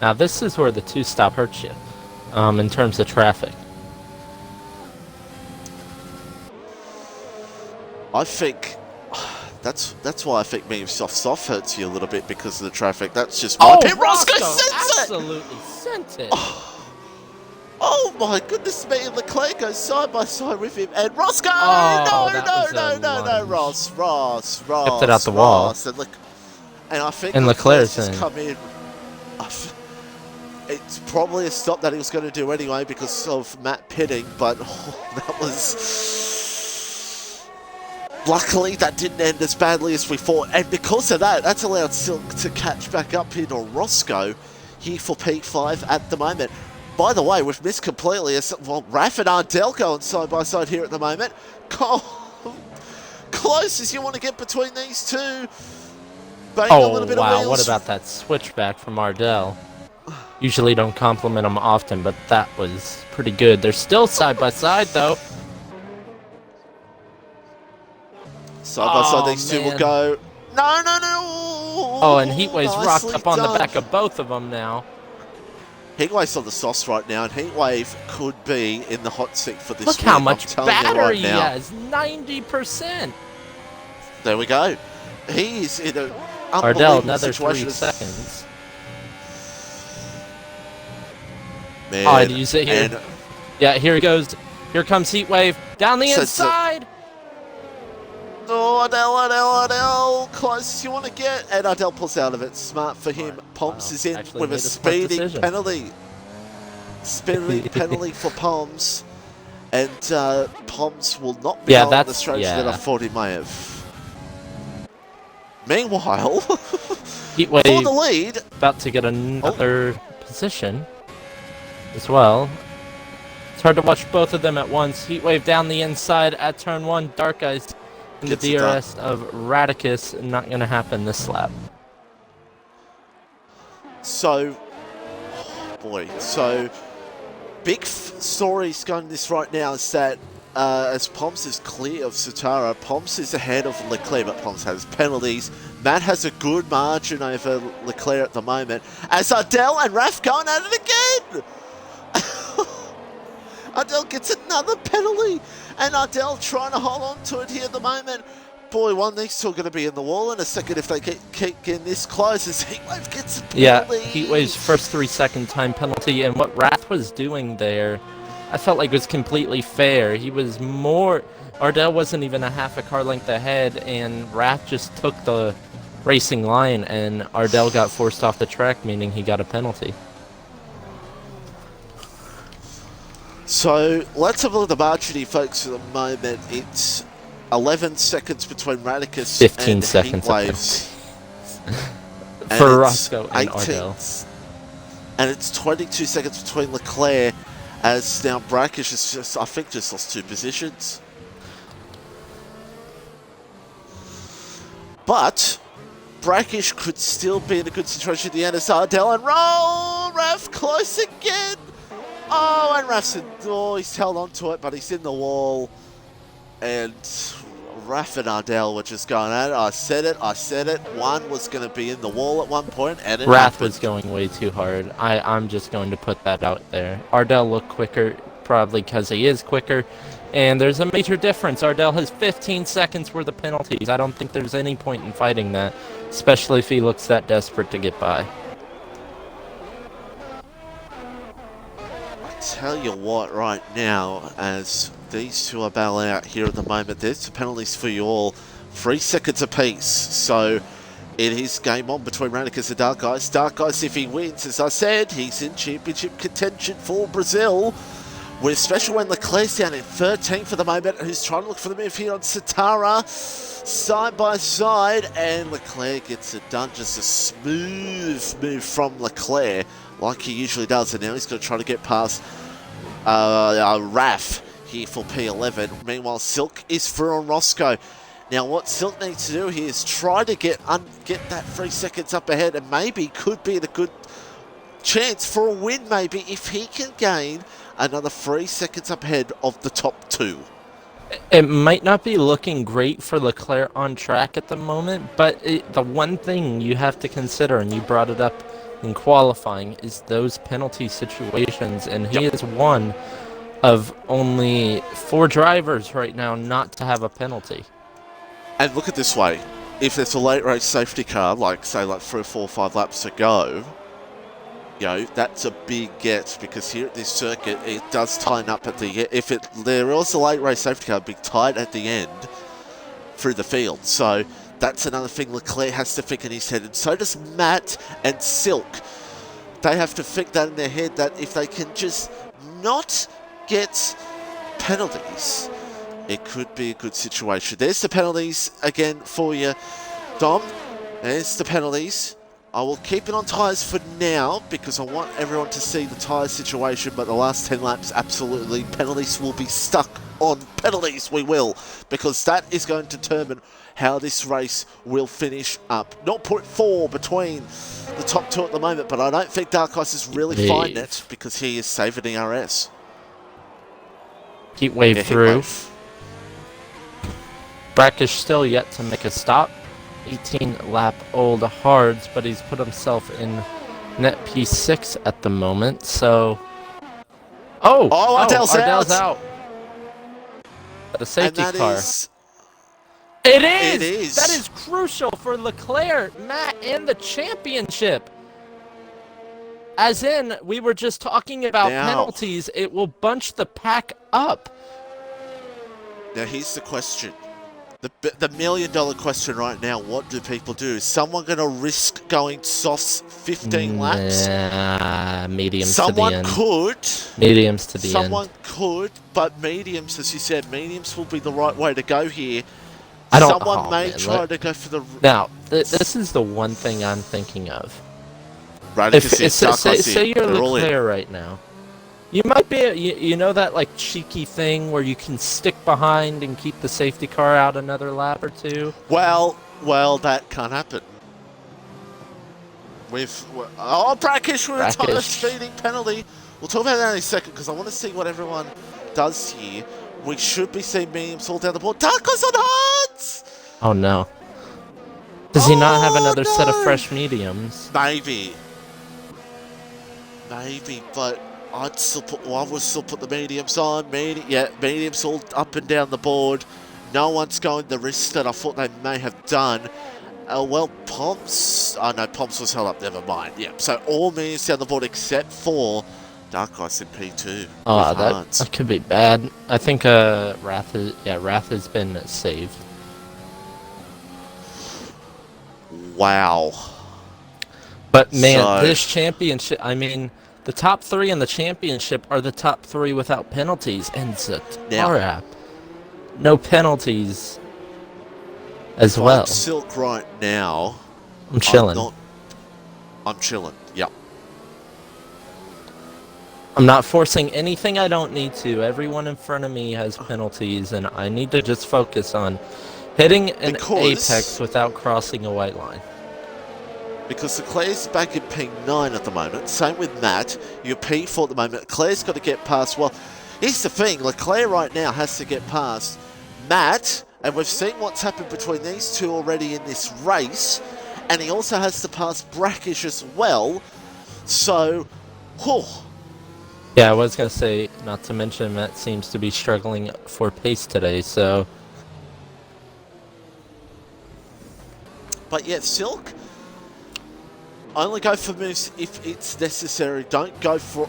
Now this is where the two-stop hurts you, in terms of traffic. I think that's why I think being soft hurts you a little bit because of the traffic. That's just my opinion. Roscoe sent absolutely sent it. Oh my goodness me! And Leclerc goes side by side with him, and Roscoe. Oh, no, Ross. Kept it out the wall. And I think and Leclerc's just come in. It's probably a stop that he was going to do anyway because of Matt pitting, but that was... Luckily, that didn't end as badly as we thought, and because of that, that's allowed Silk to catch back up here on Roscoe here for P5 at the moment. By the way, we've missed completely, well, Raf and Ardell going side by side here at the moment. Close as you want to get between these two. Oh, wow, what about that switchback from Ardell? Usually don't compliment them often, but that was pretty good. They're still side by side, though. Side by side, these two will go. No. Oh, and Heatwave's rocked up on the back of both of them now. Heatwave's on the sauce right now, and Heatwave could be in the hot seat for this. Look how much battery he has, 90%. There we go. He's in a Ardell, another 3 seconds. Man, I'd use it here. Yeah, here he goes. Here comes Heatwave down the inside. Oh, Ardell, close as you want to get. And Ardell pulls out of it. Smart for him. Poms is in with a speeding penalty. Speeding penalty for Poms. And Poms will not be on the stretch that I thought he may have. Meanwhile, Heatwave for the lead. About to get another position as well. It's hard to watch both of them at once. Heatwave down the inside at turn 1. Dark Eyes in the DRS of Radicus. Not going to happen this lap. So, oh boy. So, big stories going this right now is that as Poms is clear of Sutara, Poms is ahead of Leclerc, but Poms has penalties. Matt has a good margin over Leclerc at the moment. As Ardell and Raf going at it again! Ardell gets another penalty, and Ardell trying to hold on to it here at the moment. Boy, one, they're still going to be in the wall in a second if they keep getting this close as Heatwave gets a penalty. Yeah, Heatwave's first 3-second time penalty, and what Wrath was doing there, I felt like was completely fair. He was more... Ardell wasn't even a half a car length ahead, and Wrath just took the racing line, and Ardell got forced off the track, meaning he got a penalty. So, let's have a look at the margin here, folks, for the moment. It's 11 seconds between Radicus 15 and seconds Heatwaves. for Roscoe and 18, Ardell. And it's 22 seconds between Leclerc, as now Brackish has just, I think, just lost 2 positions. But Brackish could still be in a good situation at the end as Ardell and roll! Raf close again! Oh, and Raf's he's held on to it, but he's in the wall. And Raf and Ardell were just going at it. I said it. One was going to be in the wall at one point, and it Wrath happened. was going way too hard. I'm just going to put that out there. Ardell looked quicker, probably because he is quicker. And there's a major difference. Ardell has 15 seconds worth of penalties. I don't think there's any point in fighting that, especially if he looks that desperate to get by. Tell you what, right now, as these two are battling out here at the moment, there's the penalties for you all. 3 seconds apiece. So it is game on between Radicus and Dark Eyes. Dark Eyes, if he wins, as I said, he's in championship contention for Brazil. With especially when Leclerc's down in 13th for the moment, who's trying to look for the move here on Sitara. Side by side, and Leclerc gets it done. Just a smooth move from Leclerc, like he usually does. And now he's going to try to get past Raf here for P11. Meanwhile, Silk is through on Roscoe. Now, what Silk needs to do here is try to get that 3 seconds up ahead, and maybe could be a good chance for a win, maybe, if he can gain another 3 seconds up ahead of the top 2. It might not be looking great for Leclerc on track at the moment, but the one thing you have to consider, and you brought it up in qualifying, is those penalty situations, and he is one of only 4 drivers right now not to have a penalty. And look at this way, if there's a late race safety car, like say like 3 or 4 or 5 laps to go, you know, that's a big get, because here at this circuit, it does tighten up at the end. There was a late race safety car, be tight at the end through the field. So that's another thing Leclerc has to think in his head, and so does Matt and Silk. They have to think that in their head, that if they can just not get penalties, it could be a good situation. There's the penalties again for you, Dom. There's the penalties. I will keep it on tyres for now because I want everyone to see the tyre situation, but the last 10 laps, absolutely, penalties will be stuck on penalties. We will, because that is going to determine how this race will finish up. 0.4 between the top 2 at the moment, but I don't think Dark Ice is really finding it because he is saving the RS. Heatwave through. Brackish still yet to make a stop. 18-lap-old hards, but he's put himself in net P6 at the moment, so... Ardell's out! The safety car. It is! That is crucial for Leclerc, Matt, and the championship! As in, we were just talking about penalties, it will bunch the pack up. Now here's the question. The million-dollar question right now, what do people do? Is someone going to risk going softs 15 laps? Mediums to the end. Someone could. Mediums to the end. Someone could, but mediums, as you said, mediums will be the right way to go here. Someone may try to go for the... Now, this is the one thing I'm thinking of. Right, say you're Leclerc right now. You might be, you know that like cheeky thing where you can stick behind and keep the safety car out another lap or 2? Well, that can't happen. Brackish with a tire speeding penalty. We'll talk about that in a second because I want to see what everyone does here. We should be seeing mediums all down the board. Darkos on hards! Oh no. Does he not have another set of no! fresh mediums? Maybe, but I would still put the mediums on. Mediums all up and down the board. No one's going the risk that I thought they may have done. Well, Pomps... Oh, no, Pomps was held up. Never mind. Yeah, so all mediums down the board except for Dark Ice in P2. Oh, that could be bad. I think Wrath has been saved. Wow. But man, this championship, I mean, the top 3 in the championship are the top 3 without penalties, and Zatarap, no penalties as well. I'm Silk right now. I'm chilling. I'm chilling, yep. I'm not forcing anything I don't need to. Everyone in front of me has penalties, and I need to just focus on hitting an apex without crossing a white line. Because Leclerc's back in P9 at the moment. Same with Matt. You're P4 at the moment. Leclerc's got to get past... Well, here's the thing. Leclerc right now has to get past Matt. And we've seen what's happened between these two already in this race. And he also has to pass Brackish as well. So... Whew. Yeah, I was going to say, not to mention Matt seems to be struggling for pace today, so... But yet, Silk... Only go for moves if it's necessary. Don't go for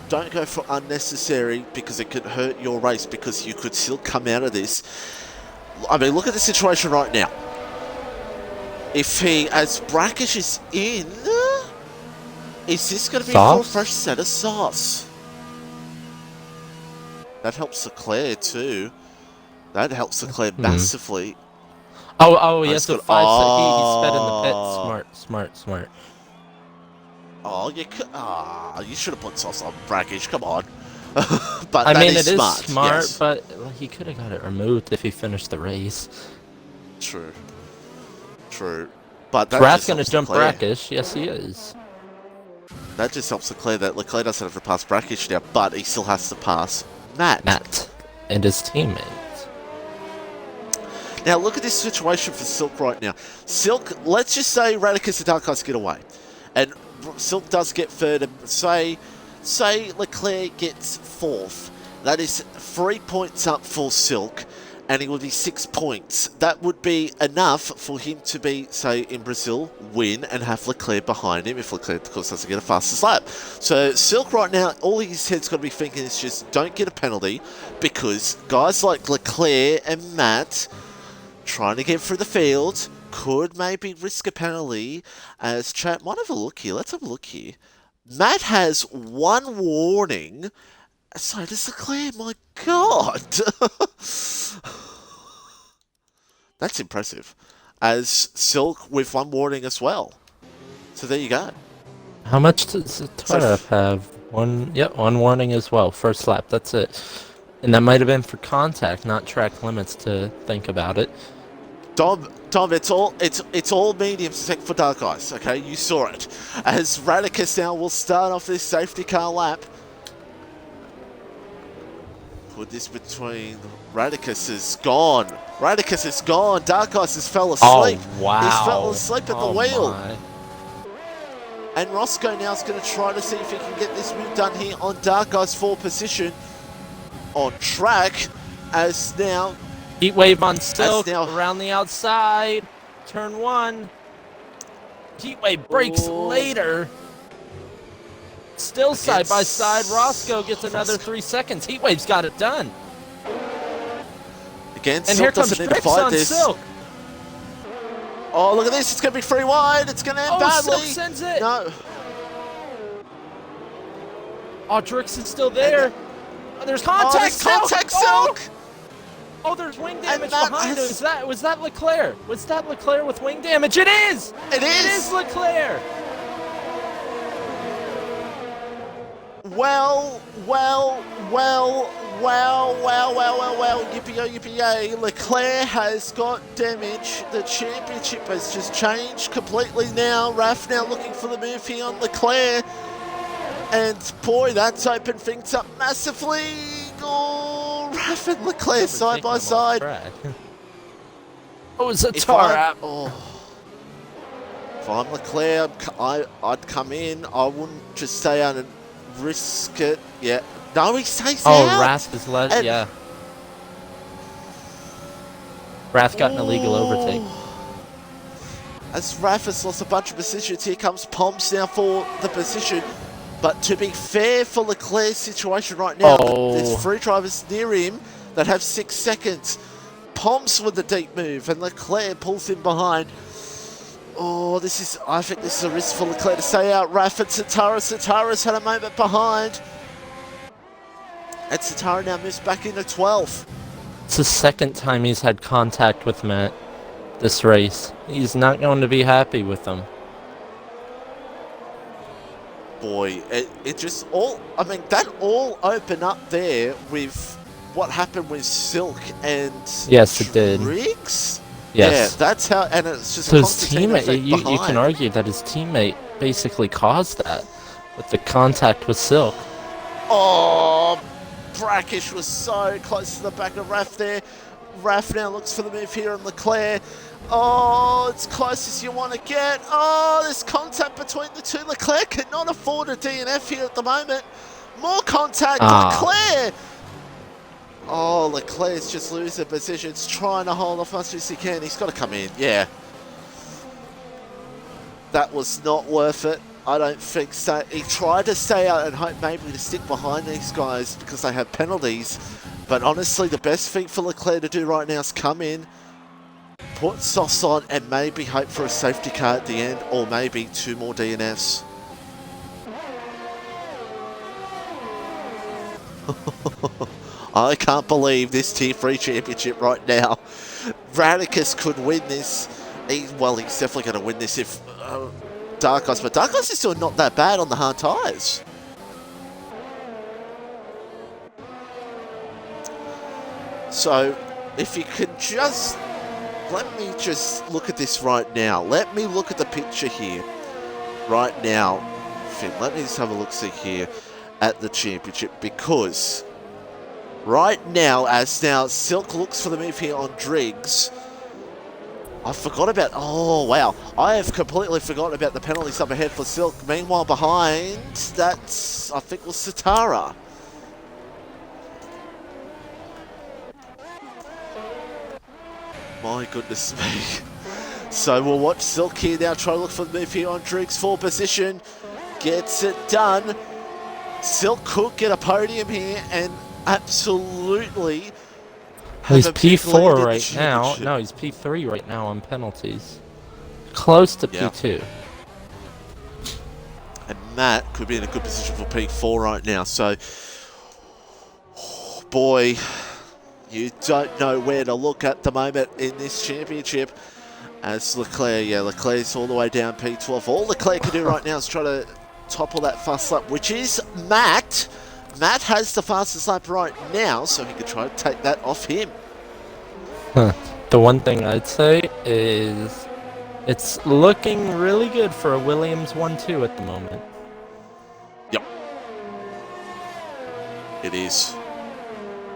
unnecessary because it could hurt your race because you could still come out of this. I mean, look at the situation right now. If he, as Brackish is in, is this going to be a full fresh set of sauce? That helps Leclerc too. That helps Leclerc massively. Oh, yes, the 5 he sped in the pit. Smart. Oh, you should have put sauce on Brackish. Come on. But I mean, it is smart, yes. But he could have got it removed if he finished the race. True. But Wrath's going to jump Brackish. Yes, he is. That just helps Leclerc that Leclerc doesn't have to pass Brackish now, but he still has to pass Matt and his teammates. Now, look at this situation for Silk right now. Silk, let's just say Radicus and Dark Ice get away. And Silk does get third, and say Leclerc gets 4th. That is 3 points up for Silk, and he would be 6 points. That would be enough for him to be, say, in Brazil, win, and have Leclerc behind him if Leclerc, of course, doesn't get a fastest lap. So Silk right now, all his head's got to be thinking is just don't get a penalty, because guys like Leclerc and Matt trying to get through the field could maybe risk a penalty, as chat might have a look here. Let's have a look here. Matt has 1 warning. So does Leclerc. My God. That's impressive. As Silk with 1 warning as well. So there you go. How much does Zatarap have? 1 warning as well. First lap, that's it. And that might have been for contact, not track limits, to think about it. Dom, it's all mediums except for Dark Ice, okay? You saw it. As Radicus now will start off this safety car lap. Put this between... Radicus is gone. Dark Ice has fell asleep. Oh, wow. He's fell asleep at the wheel. My. And Roscoe now is going to try to see if he can get this move done here on Dark Ice 4 position on track. As now... Heat wave on Silk around the outside. Turn 1. Heat wave breaks later. Still side by side. Roscoe gets another 3 seconds. Heat wave's got it done. Again, and here comes Tricks on Silk. Oh, look at this. It's going to be free wide. It's going to end badly. Silk sends it. No. Oh, Drix is still there. There's contact, Silk. Oh, there's wing damage behind him. Was that Leclerc? Was that Leclerc with wing damage? It is! It is Leclerc! Well, yippee-oh, Leclerc has got damage. The championship has just changed completely now. Raf now looking for the move here on Leclerc. And boy, that's opened things up massively. Oh, Raf and Leclerc side by side. Oh, it's a tar. If I'm Leclerc, I'd come in. I wouldn't just stay out and risk it. Yeah. No, he stays out. Oh, Rath is led. Yeah. Rath got an illegal overtake. As Raf has lost a bunch of positions, here comes Poms now for the position. But to be fair for Leclerc's situation right now, there's 3 drivers near him that have 6 seconds. Poms with the deep move, and Leclerc pulls him behind. Oh, I think this is a risk for Leclerc to stay out. Raf and Satara. Satara's had a moment behind. And Satara now moves back into 12th. It's the second time he's had contact with Matt this race. He's not going to be happy with them. Boy, it just all... I mean, that all opened up there with what happened with Silk and... Yes, it did. Riggs? Yes. Yeah, that's how... And it's just so his teammate, you can argue that his teammate basically caused that with the contact with Silk. Oh, Brackish was so close to the back of Raf there. Raf now looks for the move here on Leclerc. Oh, it's close as you want to get. Oh, there's contact between the two. Leclerc cannot afford a DNF here at the moment. More contact. Leclerc. Oh, Leclerc's just losing positions, trying to hold off as much as he can. He's got to come in. Yeah. That was not worth it. I don't think so. He tried to stay out and hope maybe to stick behind these guys because they have penalties. But honestly, the best thing for Leclerc to do right now is come in, put softs on, and maybe hope for a safety car at the end, or maybe 2 more DNFs. I can't believe this Tier 3 championship right now. Radicus could win this. He's definitely going to win this if Dark Ice, but Dark Ice is still not that bad on the hard tyres. So, if you can just... Let me just look at this right now. Let me look at the picture here. Right now, Finn, let me just have a look-see here at the championship, because right now, as now Silk looks for the move here on Driggs, I forgot about... Oh, wow. I have completely forgotten about the penalties up ahead for Silk. Meanwhile, behind, that's, I think, was Satara. My goodness me. So we'll watch Silk here now, try to look for the move here on Driggs for position. Gets it done. Silk could get a podium here and absolutely... He's P4 right now. No, he's P3 right now on penalties. Close to P2. And Matt could be in a good position for P4 right now. So, boy, you don't know where to look at the moment in this championship. As Leclerc, Leclerc's all the way down P12. All Leclerc can do right now is try to topple that fast lap, which is Matt. Matt has the fastest lap right now, so he could try to take that off him. The one thing I'd say is it's looking really good for a Williams 1-2 at the moment. Yep. It is.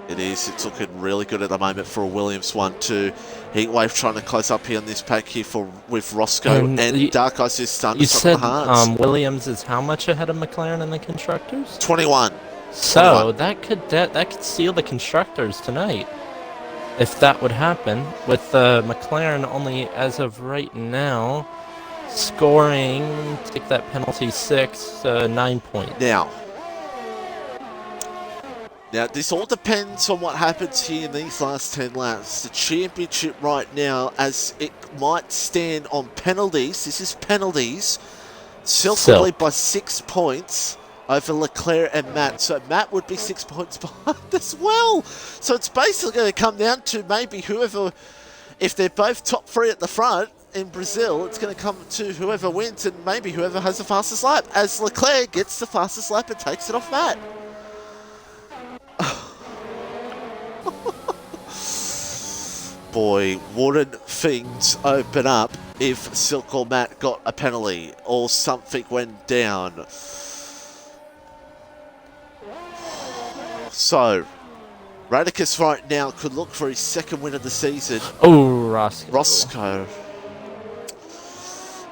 It is. It's looking really good at the moment for a Williams 1-2. Heatwave trying to close up here on this pack here with Roscoe and Dark Ice is starting to stop the hearts. Williams is how much ahead of McLaren in the constructors? 21. So that could seal the constructors tonight, if that would happen. With McLaren only as of right now scoring, take that penalty 6, 9 points. Now, this all depends on what happens here in these last 10 laps. The championship right now, as it might stand on penalties, this is penalties, Silk will lead by 6 points over Leclerc and Matt. So Matt would be 6 points behind as well. So it's basically going to come down to maybe whoever, if they're both top 3 at the front in Brazil, it's going to come to whoever wins and maybe whoever has the fastest lap, as Leclerc gets the fastest lap and takes it off Matt. Boy, wouldn't things open up if Silk or Matt got a penalty or something went down. So, Radicus right now could look for his second win of the season. Oh, Roscoe. Roscoe.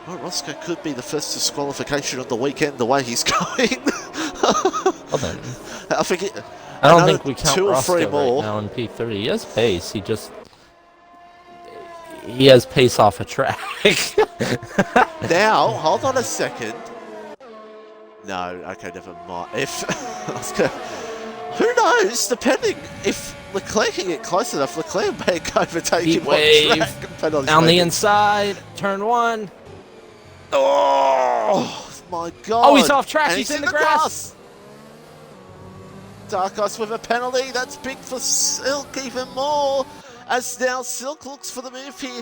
Well, Roscoe could be the first disqualification of the weekend the way he's going. Well then. I think I don't think we count 2 or 3 Roscoe more. right now in P3. He has pace. He has pace off a track. Now, hold on a second. No, okay, never mind. Who knows? Depending if Leclerc can get close enough, Leclerc may overtake him on track. Down the inside, turn 1. Oh my god! Oh, he's off track. And He's in the grass. Dark Ice with a penalty. That's big for Silk even more. As now Silk looks for the move here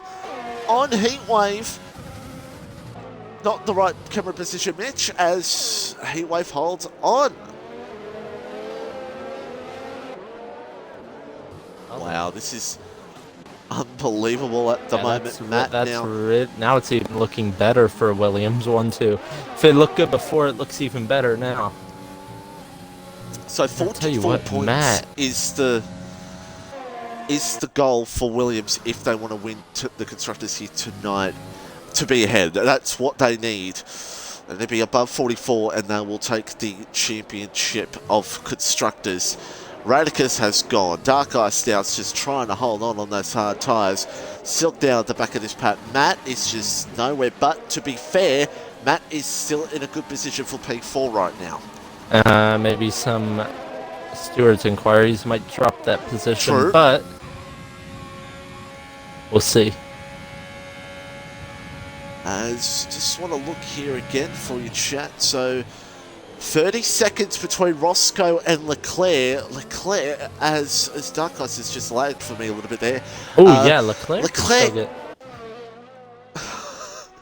on Heatwave. Not the right camera position, Mitch, as Heatwave holds on. Wow, this is unbelievable at the moment. Matt, now it's even looking better for Williams 1-2. If it looked good before, it looks even better now. So 44 points Matt. is the goal for Williams if they want to win the Constructors here tonight to be ahead. That's what they need. And they'll be above 44 and they will take the championship of Constructors. Radicus has gone. Dark Ice Now's just trying to hold on those hard tyres. Silk down at the back of this pack. Matt is just nowhere, but to be fair, Matt is still in a good position for P4 right now. Maybe some stewards' inquiries might drop that position, True. But we'll see. Just want to look here again for your chat. So 30 seconds between Roscoe and Leclerc. Leclerc, as Dark Ice has just lagged for me a little bit there. Oh yeah, Leclerc.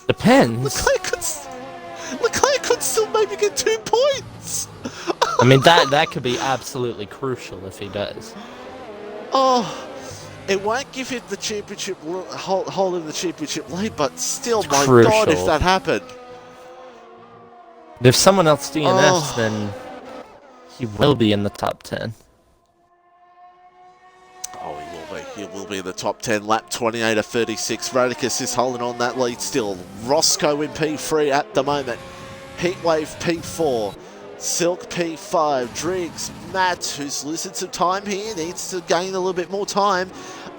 Depends. Leclerc could still maybe get 2 points. I mean, that could be absolutely crucial if he does. Oh, it won't give him the championship, hold in the championship lead, but still, my God, if that happened. If someone else DNFs, then he will be in the top 10. Oh, he will be. He will be in the top 10. Lap 28 of 36. Radicus is holding on that lead still. Roscoe in P3 at the moment. Heatwave P4. Silk P5. Driggs, Matt, who's losing some time here, needs to gain a little bit more time.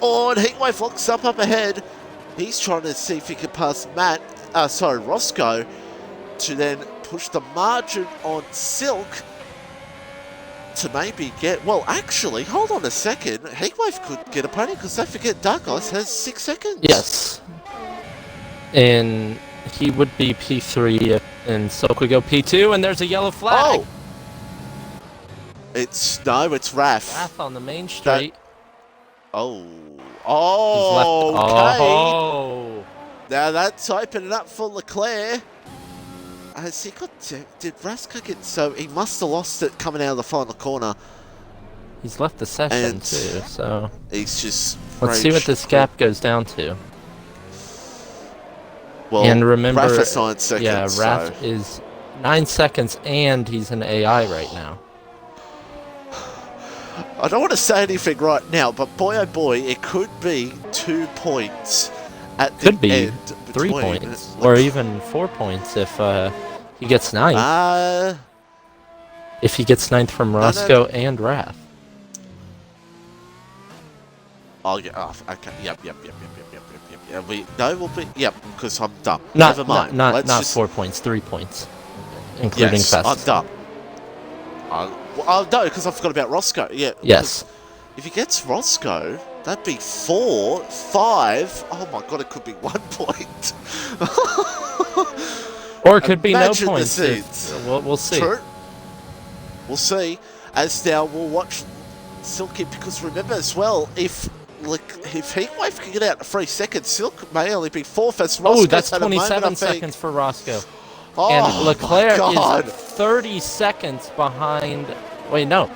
Oh, and Heatwave locks up ahead. He's trying to see if he can pass Roscoe to then push the margin on Silk to maybe get... Well, actually, hold on a second. Heatwave could get a pony because don't forget Dark Ice has 6 seconds. Yes. And he would be P3 and Silk would go P2, and there's a yellow flag. Oh! It's Raf. Raf on the main straight. Oh, okay. Oh! Now that's opening up for Leclerc. Has he got... Did Raska get... So he must have lost it coming out of the final corner. He's left the session too, so... He's just... Let's see what this gap goes down to. Well, and remember, Raf is 9 seconds. Yeah, Raf is 9 seconds and he's an AI right now. I don't want to say anything right now, but boy oh boy, it could be 2 points at the end. 3 points, or even 4 points if he gets 9th. If he gets 9th from Roscoe and Raf. Oh yeah. Oh, okay. Yep. We'll be. Yep. Because I'm dumb. Not, Never mind. Not 4 points. 3 points, including fast. I'm dumb. No, because I forgot about Roscoe. Yeah. Yes. If he gets Roscoe, that'd be 4, 5. Oh my God! It could be 1 point. Or it could be no Imagine points. the seeds. We'll see. True. We'll see. As now we'll watch Silky, because remember as well, if Heatwave can get out in 3 seconds, Silk may only be 4th as Roscoe. Oh, that's 27 seconds for Roscoe. Oh, and Leclerc is 30 seconds behind. Wait, no.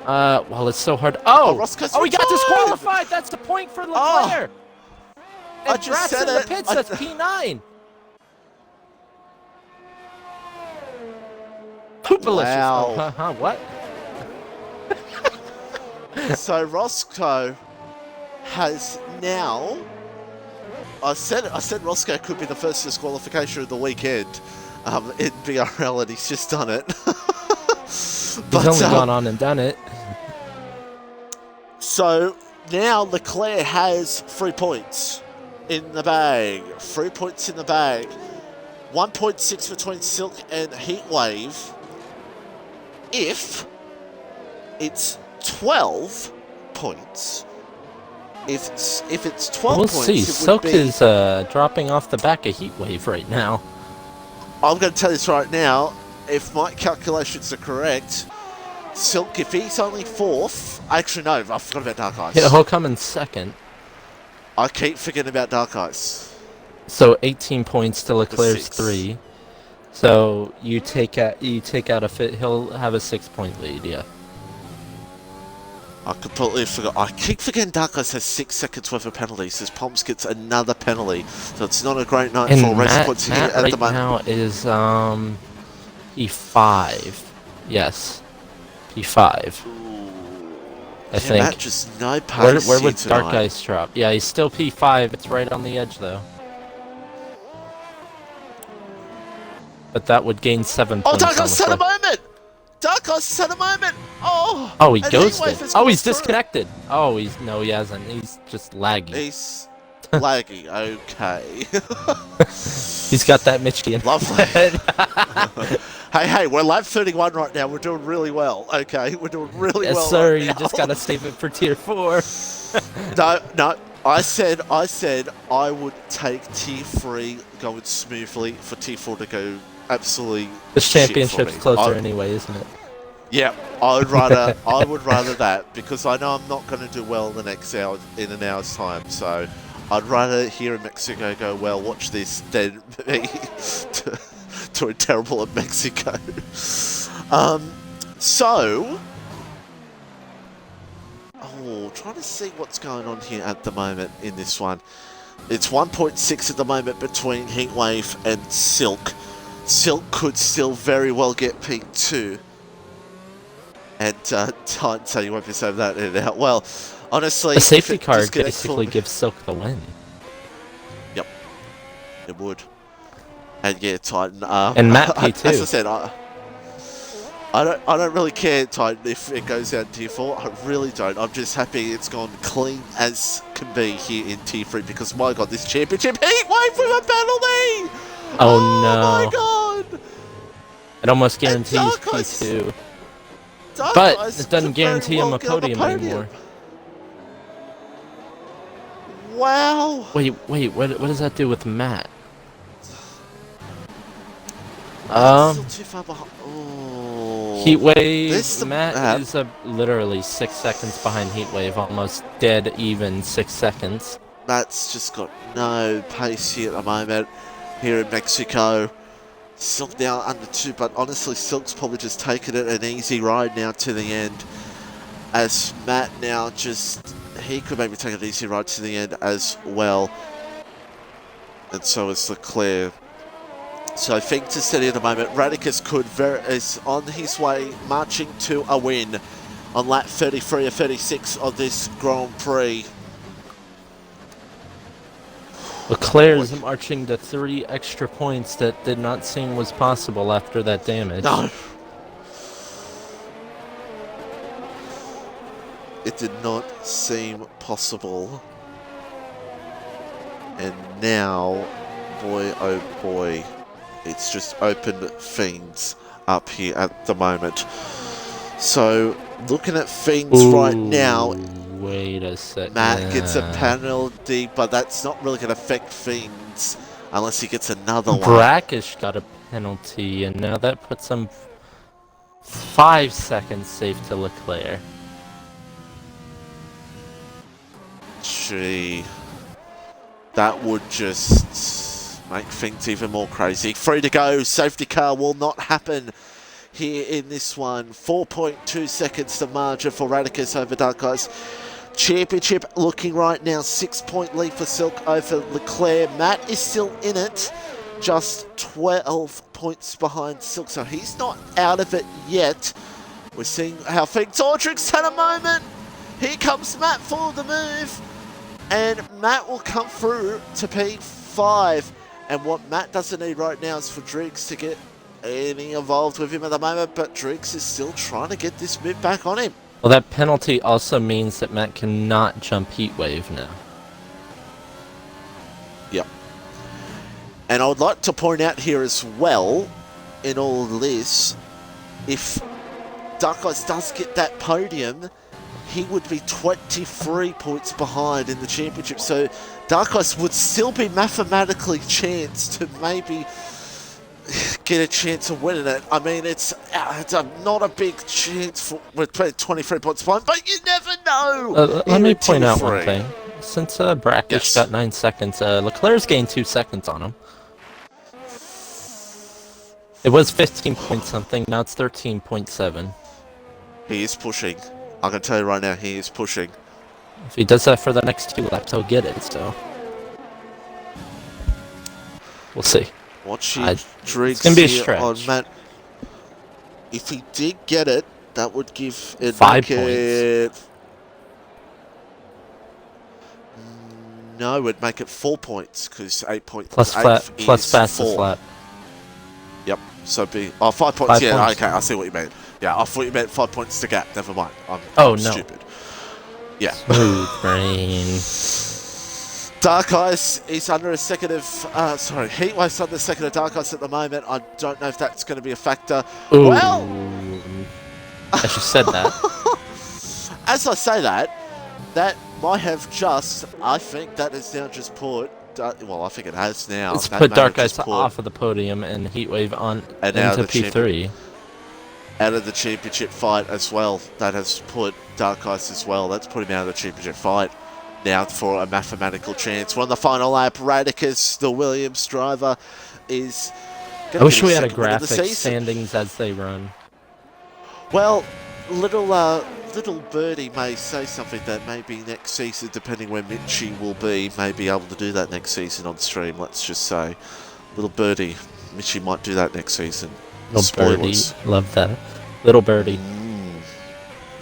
Well, it's so hard. Oh, he got disqualified. That's the point for Leclerc. I just said in the pits. That's P9. Wow. What? So Roscoe has now. I said Roscoe could be the first disqualification of the weekend in BRL, and he's just done it. He's only gone on and done it. So now Leclerc has 3 points in the bag. 3 points in the bag. 1.6 between Silk and Heatwave. If it's 12 points. If it's 12 we'll points, see. Silk is dropping off the back of Heatwave right now. I'm going to tell you this right now. If my calculations are correct, Silk, if he's only 4th... Actually, no, I forgot about Dark Ice. Yeah, he'll come in 2nd. I keep forgetting about Dark Ice. So 18 points to Leclerc's 3. So you take out a fit. He'll have a 6-point lead. Yeah. I completely forgot. I keep forgetting Dark Ice has 6 seconds worth of penalties. His Pomps gets another penalty, so it's not a great night for race points here at the moment. Matt now is P5. Yes, P5. I think. Matt just no pace. Where would Dark Ice drop? Yeah, he's still P5. It's right on the edge though. But that would gain 7 points. Oh, Dark Ice had a moment! Dark Ice had a moment! Oh! Oh, he ghosted. Oh, he's disconnected. Oh, he hasn't. He's just laggy. He's laggy, okay. He's got that Michigan. Lovely. Hey, we're lap 31 right now. We're doing really well, okay? We're doing really well. Yes, sir. Right You now. just gotta save it for tier 4. No. I said I would take tier 3 going smoothly for tier 4 to go absolutely. The championship's closer anyway, isn't it? Yeah, I would rather that, because I know I'm not going to do well in an hour's time. So I'd rather here in Mexico go well. Watch this than me doing terrible at Mexico. Trying to see what's going on here at the moment in this one. It's 1.6 at the moment between Heatwave and Silk. Silk could still very well get P2. And Titan say you won't be saving that in and out. Well, honestly... The safety car basically gives Silk the win. Yep. It would. And yeah, Titan... and Matt P2. As I said, I don't really care, Titan, if it goes down to tier 4. I really don't. I'm just happy it's gone clean as can be here in tier 3, because my god, this championship Heatwave with a penalty! Oh no. My god! It almost guarantees P2. But it doesn't guarantee him a podium anymore. Wow! Wait, what does that do with Matt? Still too far behind. Heatwave, Matt is literally 6 seconds behind Heatwave, almost dead even 6 seconds. Matt's just got no pace here at the moment, here in Mexico. Silk now under 2, but honestly Silk's probably just taking it an easy ride now to the end. As Matt now he could maybe take an easy ride to the end as well. And so is Leclerc. So things are steady at the moment. Radicus is on his way, marching to a win on lap 33 or 36 of this Grand Prix. Leclerc is marching to 3 extra points that did not seem was possible after that damage. No. It did not seem possible. And now, boy oh boy, it's just open fiends up here at the moment. So, looking at fiends right now. Wait a second. Matt gets a penalty, but that's not really going to affect fiends unless he gets another one. Brackish got a penalty, and now that puts him 5 seconds safe to Leclerc. Gee, that would just make things even more crazy. 3 to go, safety car will not happen here in this one. 4.2 seconds to margin for Radicus over Dark Ice. Championship looking right now, 6-point lead for Silk over Leclerc. Matt is still in it, just 12 points behind Silk, so he's not out of it yet. We're seeing how things... Audrix had a moment! Here comes Matt for the move. And Matt will come through to P5. And what Matt doesn't need right now is for Driggs to get any involved with him at the moment. But Driggs is still trying to get this mid back on him. Well, that penalty also means that Matt cannot jump Heatwave now. Yep. And I would like to point out here as well, in all of this, if Dark Ice does get that podium, he would be 23 points behind in the championship. So Dark Ice would still be mathematically chanced to maybe get a chance of winning it. I mean, it's not a big chance for with 23 points behind, but you never know. Let me point out one thing. Since Brackish got 9 seconds, Leclerc's gained 2 seconds on him. It was 15 point something, now it's 13.7. He is pushing. I can tell you right now, he is pushing. If he does that for the next 2 laps, he'll get it, so... We'll see. Watching Driggs gonna be a here stretch. on Matt. If he did get it, that would give it 5 points. No, it would make it 4 points because 8 points Plus fastest 4. lap. Yep. So it'd be 5 points. 5 Yeah. points. Okay. I see what you mean. Yeah. I thought you meant 5 points to gap. Never mind. I'm no. stupid. Yeah. Smooth brain. Dark Ice is under a second of, Heatwave's under a second of Dark Ice at the moment. I don't know if that's going to be a factor. Ooh. Well, as you said that. As I say that, that might have just, I think that has now just put, well, I think it has now. It's that put may Dark have Ice just put off of the podium and Heatwave on And out into of the P3. Out of the championship fight as well. That has put Dark Ice as well. That's put him out of the championship fight. Now for a mathematical chance. We're on the final lap. Radicus, the Williams driver, is I wish we had a second win of the graphic season. standings as they run. Well, little birdie may say something that maybe next season, depending where Mitchie will be, may be able to do that next season on stream. Let's just say, little birdie, Mitchie might do that next season. Little Spoilers. birdie, love that. Little birdie.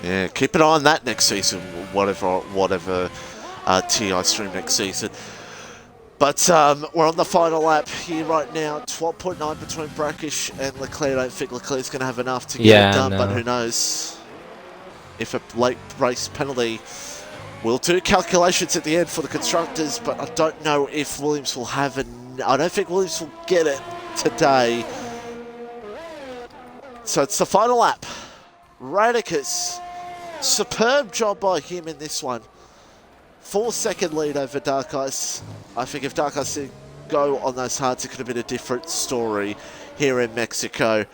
Yeah, keep an eye on that next season. Whatever TI stream next season. But we're on the final lap here right now. 12.9 between Brackish and Leclerc. I don't think Leclerc's going to have enough to get it done, but who knows? If a late race penalty, we'll do calculations at the end for the constructors, but I don't know if Williams will have I don't think Williams will get it today. So it's the final lap. Radicus, superb job by him in this one. 4-second lead over Dark Ice. I think if Dark Ice didn't go on those hards, it could have been a different story here in Mexico.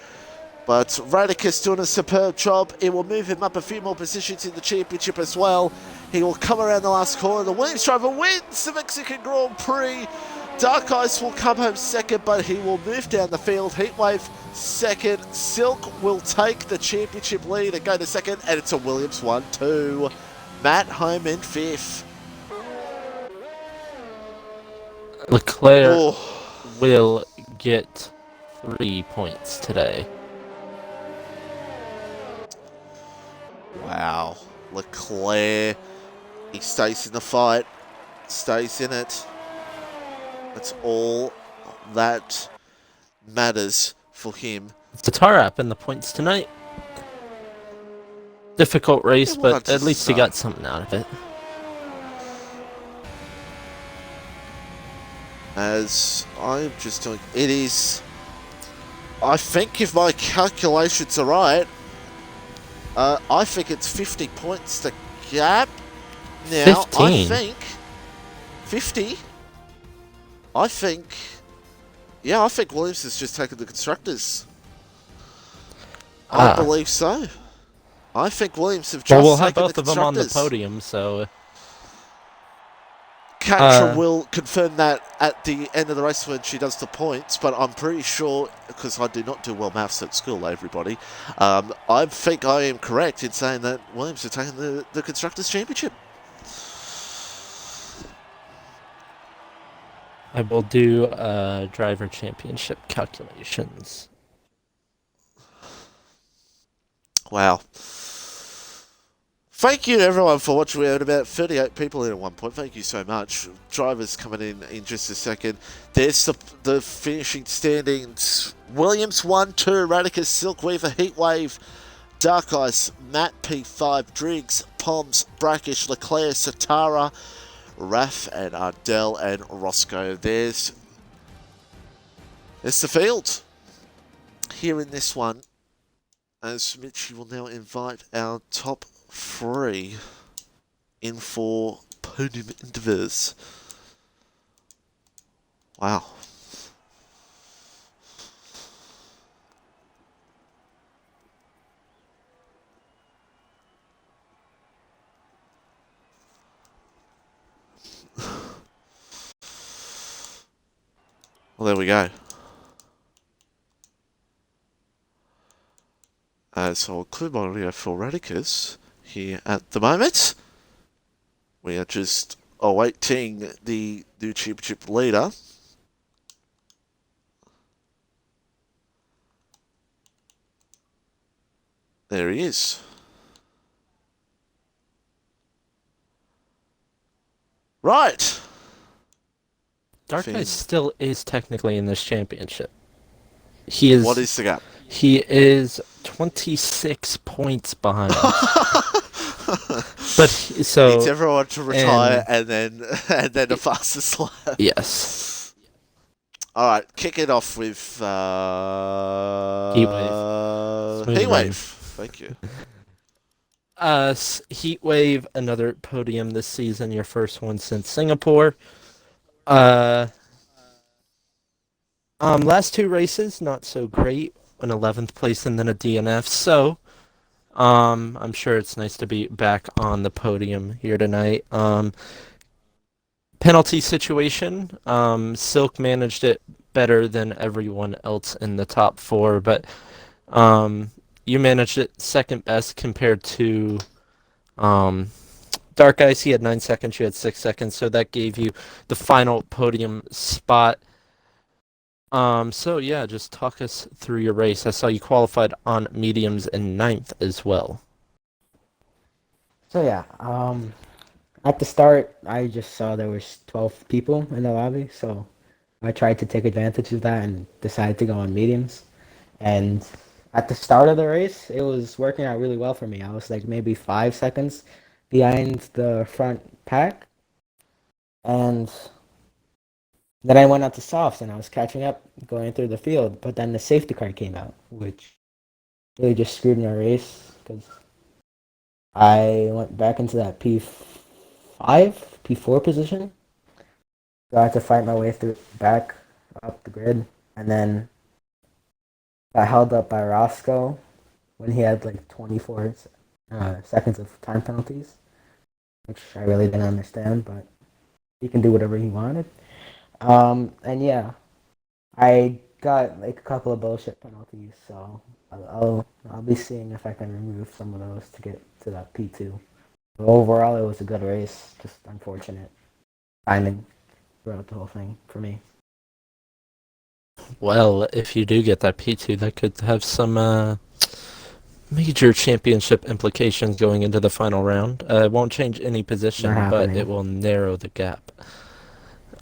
But Radicus doing a superb job. It will move him up a few more positions in the championship as well. He will come around the last corner. The Williams driver wins the Mexican Grand Prix. Dark Ice will come home second, but he will move down the field. Heatwave second. Silk will take the championship lead and go to second, and it's a Williams 1-2. Matt home in fifth. Leclerc will get 3 points today. Wow. Leclerc, he stays in the fight, stays in it. That's all that matters for him. It's a tar up in the points tonight. Difficult race, but at least he got something out of it. As I'm just doing, it is, I think if my calculations are right, I think it's 50 points to gap. Now, 15. I think 50. I think Williams has just taken the constructors. I believe so. I think Williams have just taken the Well, we'll have both of them on the constructors. podium, so... Katra will confirm that at the end of the race when she does the points, but I'm pretty sure, because I do not do well maths at school, everybody, I think I am correct in saying that Williams have taken the Constructors' Championship. I will do driver championship calculations. Wow. Thank you everyone for watching. We had about 38 people in at one point. Thank you so much. Drivers coming in just a second. There's the finishing standings. Williams 1-2, Radicus, Silkweaver, Heatwave, Dark Ice, Matt P5, Driggs, Poms, Brackish, Leclerc, Satara, Raf, and Ardell and Roscoe. There's the field. Here in this one, as Mitchie will now invite our top 3 in for podium interviews. Wow. Well, there we go. So I'll clear my audio for Radicus here at the moment. We are just awaiting the new championship leader. There he is. Right. Dark Knight still is technically in this championship. He is. What is the gap? He is 26 points behind. But so needs everyone to retire and then a fastest lap. Yes. All right, kick it off with Heatwave. Heatwave. Thank you. Heatwave, another podium this season. Your first one since Singapore. Last 2 races not so great. An 11th place and then a DNF. So, I'm sure it's nice to be back on the podium here tonight. Penalty situation. Silk managed it better than everyone else in the top 4, but you managed it second best compared to Dark Ice. He had 9 seconds, you had 6 seconds, so that gave you the final podium spot. So yeah, just talk us through your race. I saw you qualified on mediums in 9th as well. So yeah, at the start, I just saw there was 12 people in the lobby, so I tried to take advantage of that and decided to go on mediums. And at the start of the race, it was working out really well for me. I was like maybe 5 seconds behind the front pack, and then I went out to softs and I was catching up going through the field, but then the safety car came out, which really just screwed my race because I went back into that P5, P4 position. So I had to fight my way through back up the grid, and then got held up by Roscoe when he had like 24 seconds of time penalties, which I really didn't understand, but he can do whatever he wanted. And yeah, I got like a couple of bullshit penalties, so I'll be seeing if I can remove some of those to get to that P2. But overall, it was a good race, just unfortunate timing throughout the whole thing for me. Well, if you do get that P2, that could have some major championship implications going into the final round. It won't change any position, but it will narrow the gap.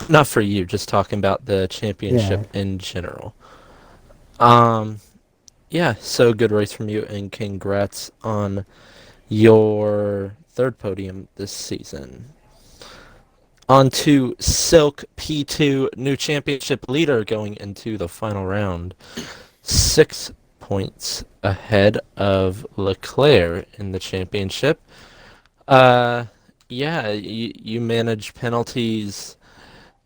Not for you, just talking about the championship in general. Yeah, so good race from you, and congrats on your 3rd podium this season. On to Silk P2, new championship leader going into the final round. 6 points ahead of Leclerc in the championship. Yeah, you manage penalties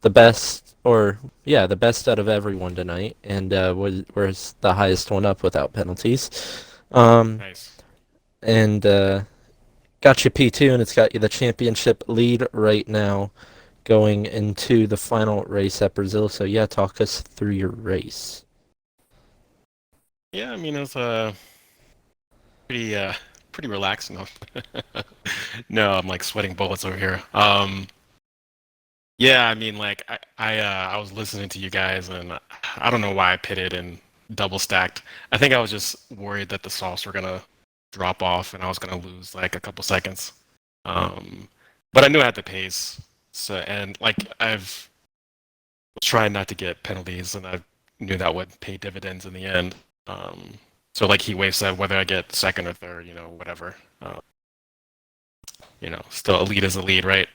the best out of everyone tonight, and was the highest one up without penalties. Nice. And got you P2, and it's got you the championship lead right now going into the final race at Brazil. So yeah, talk us through your race. Yeah, I mean, it was pretty relaxing. No, I'm like sweating bullets over here. Yeah, I mean, like I was listening to you guys, and I don't know why I pitted and double stacked. I think I was just worried that the softs were gonna drop off, and I was gonna lose like a couple seconds. But I knew I had the pace, so and like I've was trying not to get penalties, and I knew that would pay dividends in the end. So like he wave said, whether I get second or third, whatever. Still a lead is a lead, right?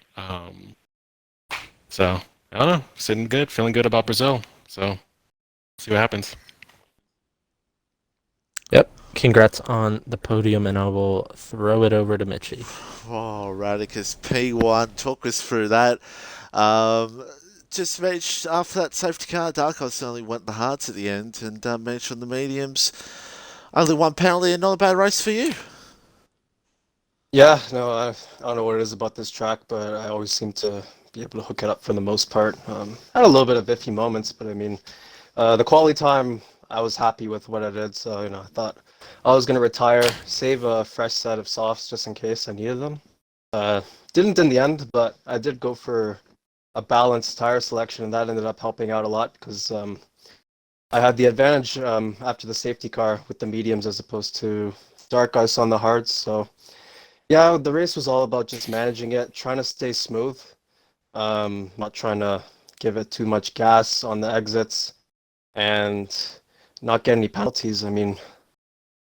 So I don't know, sitting good, feeling good about Brazil. So see what happens. Yep. Congrats on the podium, and I will throw it over to Mitchie. Oh, Radicus P1, talk us through that. Just Mitch, after that safety car, Dark Horse only went the hards at the end, and Mitch on the mediums. Only one penalty and not a bad race for you. Yeah, no, I don't know what it is about this track, but I always seem to be able to hook it up for the most part. Had a little bit of iffy moments, but I mean, the quality time, I was happy with what I did. So, I thought I was going to retire, save a fresh set of softs just in case I needed them. Didn't in the end, but I did go for a balanced tire selection, and that ended up helping out a lot because I had the advantage after the safety car with the mediums as opposed to dark ice on the hards. So yeah, the race was all about just managing it, trying to stay smooth, not trying to give it too much gas on the exits, and not get any penalties. I mean,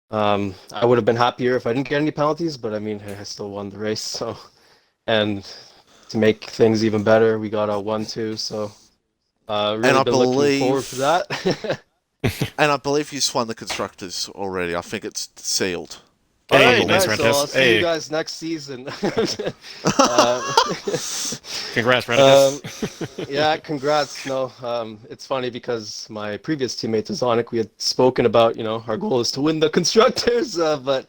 I would have been happier if I didn't get any penalties, but I mean, I still won the race. So, and to make things even better, we got a 1-2. So, really been looking forward to that. And I believe you won the constructors already. I think it's sealed. Hey, Alright, nice, so Radicus. I'll see Hey. you guys next season. Congrats, Radicus. Yeah, congrats. No, it's funny because my previous teammate Zonic, we had spoken about, our goal is to win the constructors, but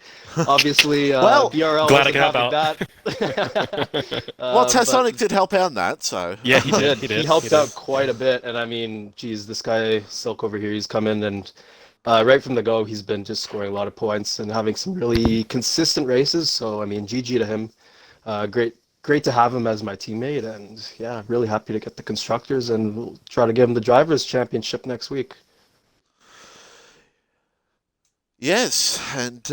obviously Well, BRL glad I wasn't can help having that. Well, But Tasonic did help out in that, so. Yeah, he did. he helped out quite a bit, and I mean, geez, this guy Silk over here, he's come in and right from the go, he's been just scoring a lot of points and having some really consistent races. So I mean, GG to him. Great to have him as my teammate, and yeah, really happy to get the constructors, and we'll try to give him the drivers' championship next week. Yes, and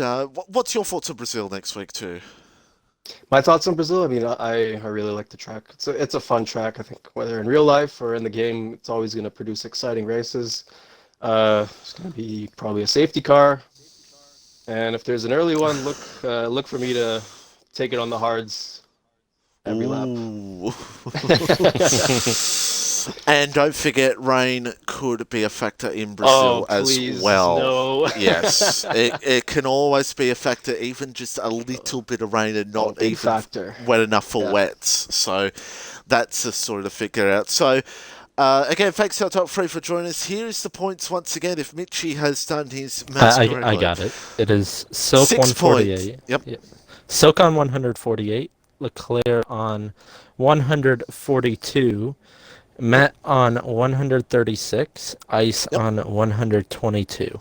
what's your thoughts on Brazil next week too? My thoughts on Brazil. I mean, I really like the track. It's a fun track. I think whether in real life or in the game, it's always going to produce exciting races. It's going to be probably a safety car, and if there's an early one, look for me to take it on the hards every lap. Ooh. And don't forget, rain could be a factor in Brazil as well. No. Yes, it can always be a factor, even just a little bit of rain and not big even factor. wet enough for wets. So that's a sort of figure out. So again, thanks to our top three for joining us. Here is the points once again. If Mitchie has done his maths correctly. I got it. It is Silk 6 148. points. Yep. Silk on 148. Leclerc on 142. Matt on 136. Ice on 122.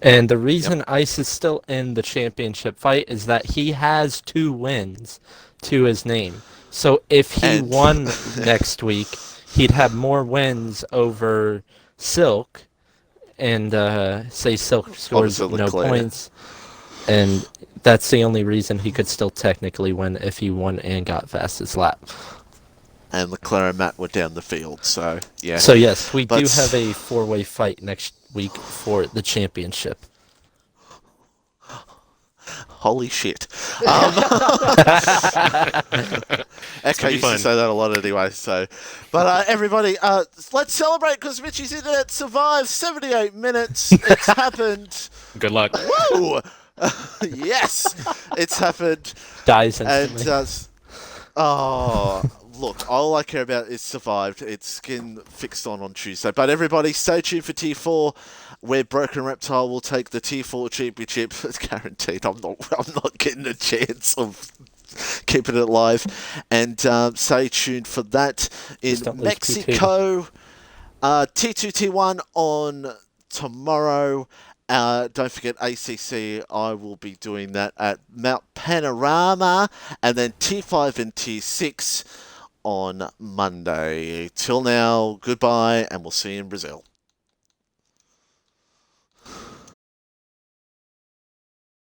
And the reason Ice is still in the championship fight is that he has 2 wins to his name. So if he won next week, he'd have more wins over Silk, and say Silk scores no points, and that's the only reason he could still technically win if he won and got fastest lap. And Leclerc and Matt were down the field, so yeah. So yes, we do have a 4-way fight next week for the championship. Holy shit. Echo used to say that a lot anyway, so. But everybody, let's celebrate because Mitchie's internet survived 78 minutes. It's happened. Good luck. Woo! Yes, it's happened. Dies instantly. And, look, all I care about is survived. It's getting fixed on Tuesday. But everybody, stay tuned for Tier 4, where Broken Reptile will take the Tier 4 championship. It's guaranteed. I'm not getting a chance of keeping it live. And stay tuned for that in Mexico. T2, T1 on tomorrow. Don't forget ACC, I will be doing that at Mount Panorama, and then T5 and T6 on Monday. Till now, goodbye, and we'll see you in Brazil.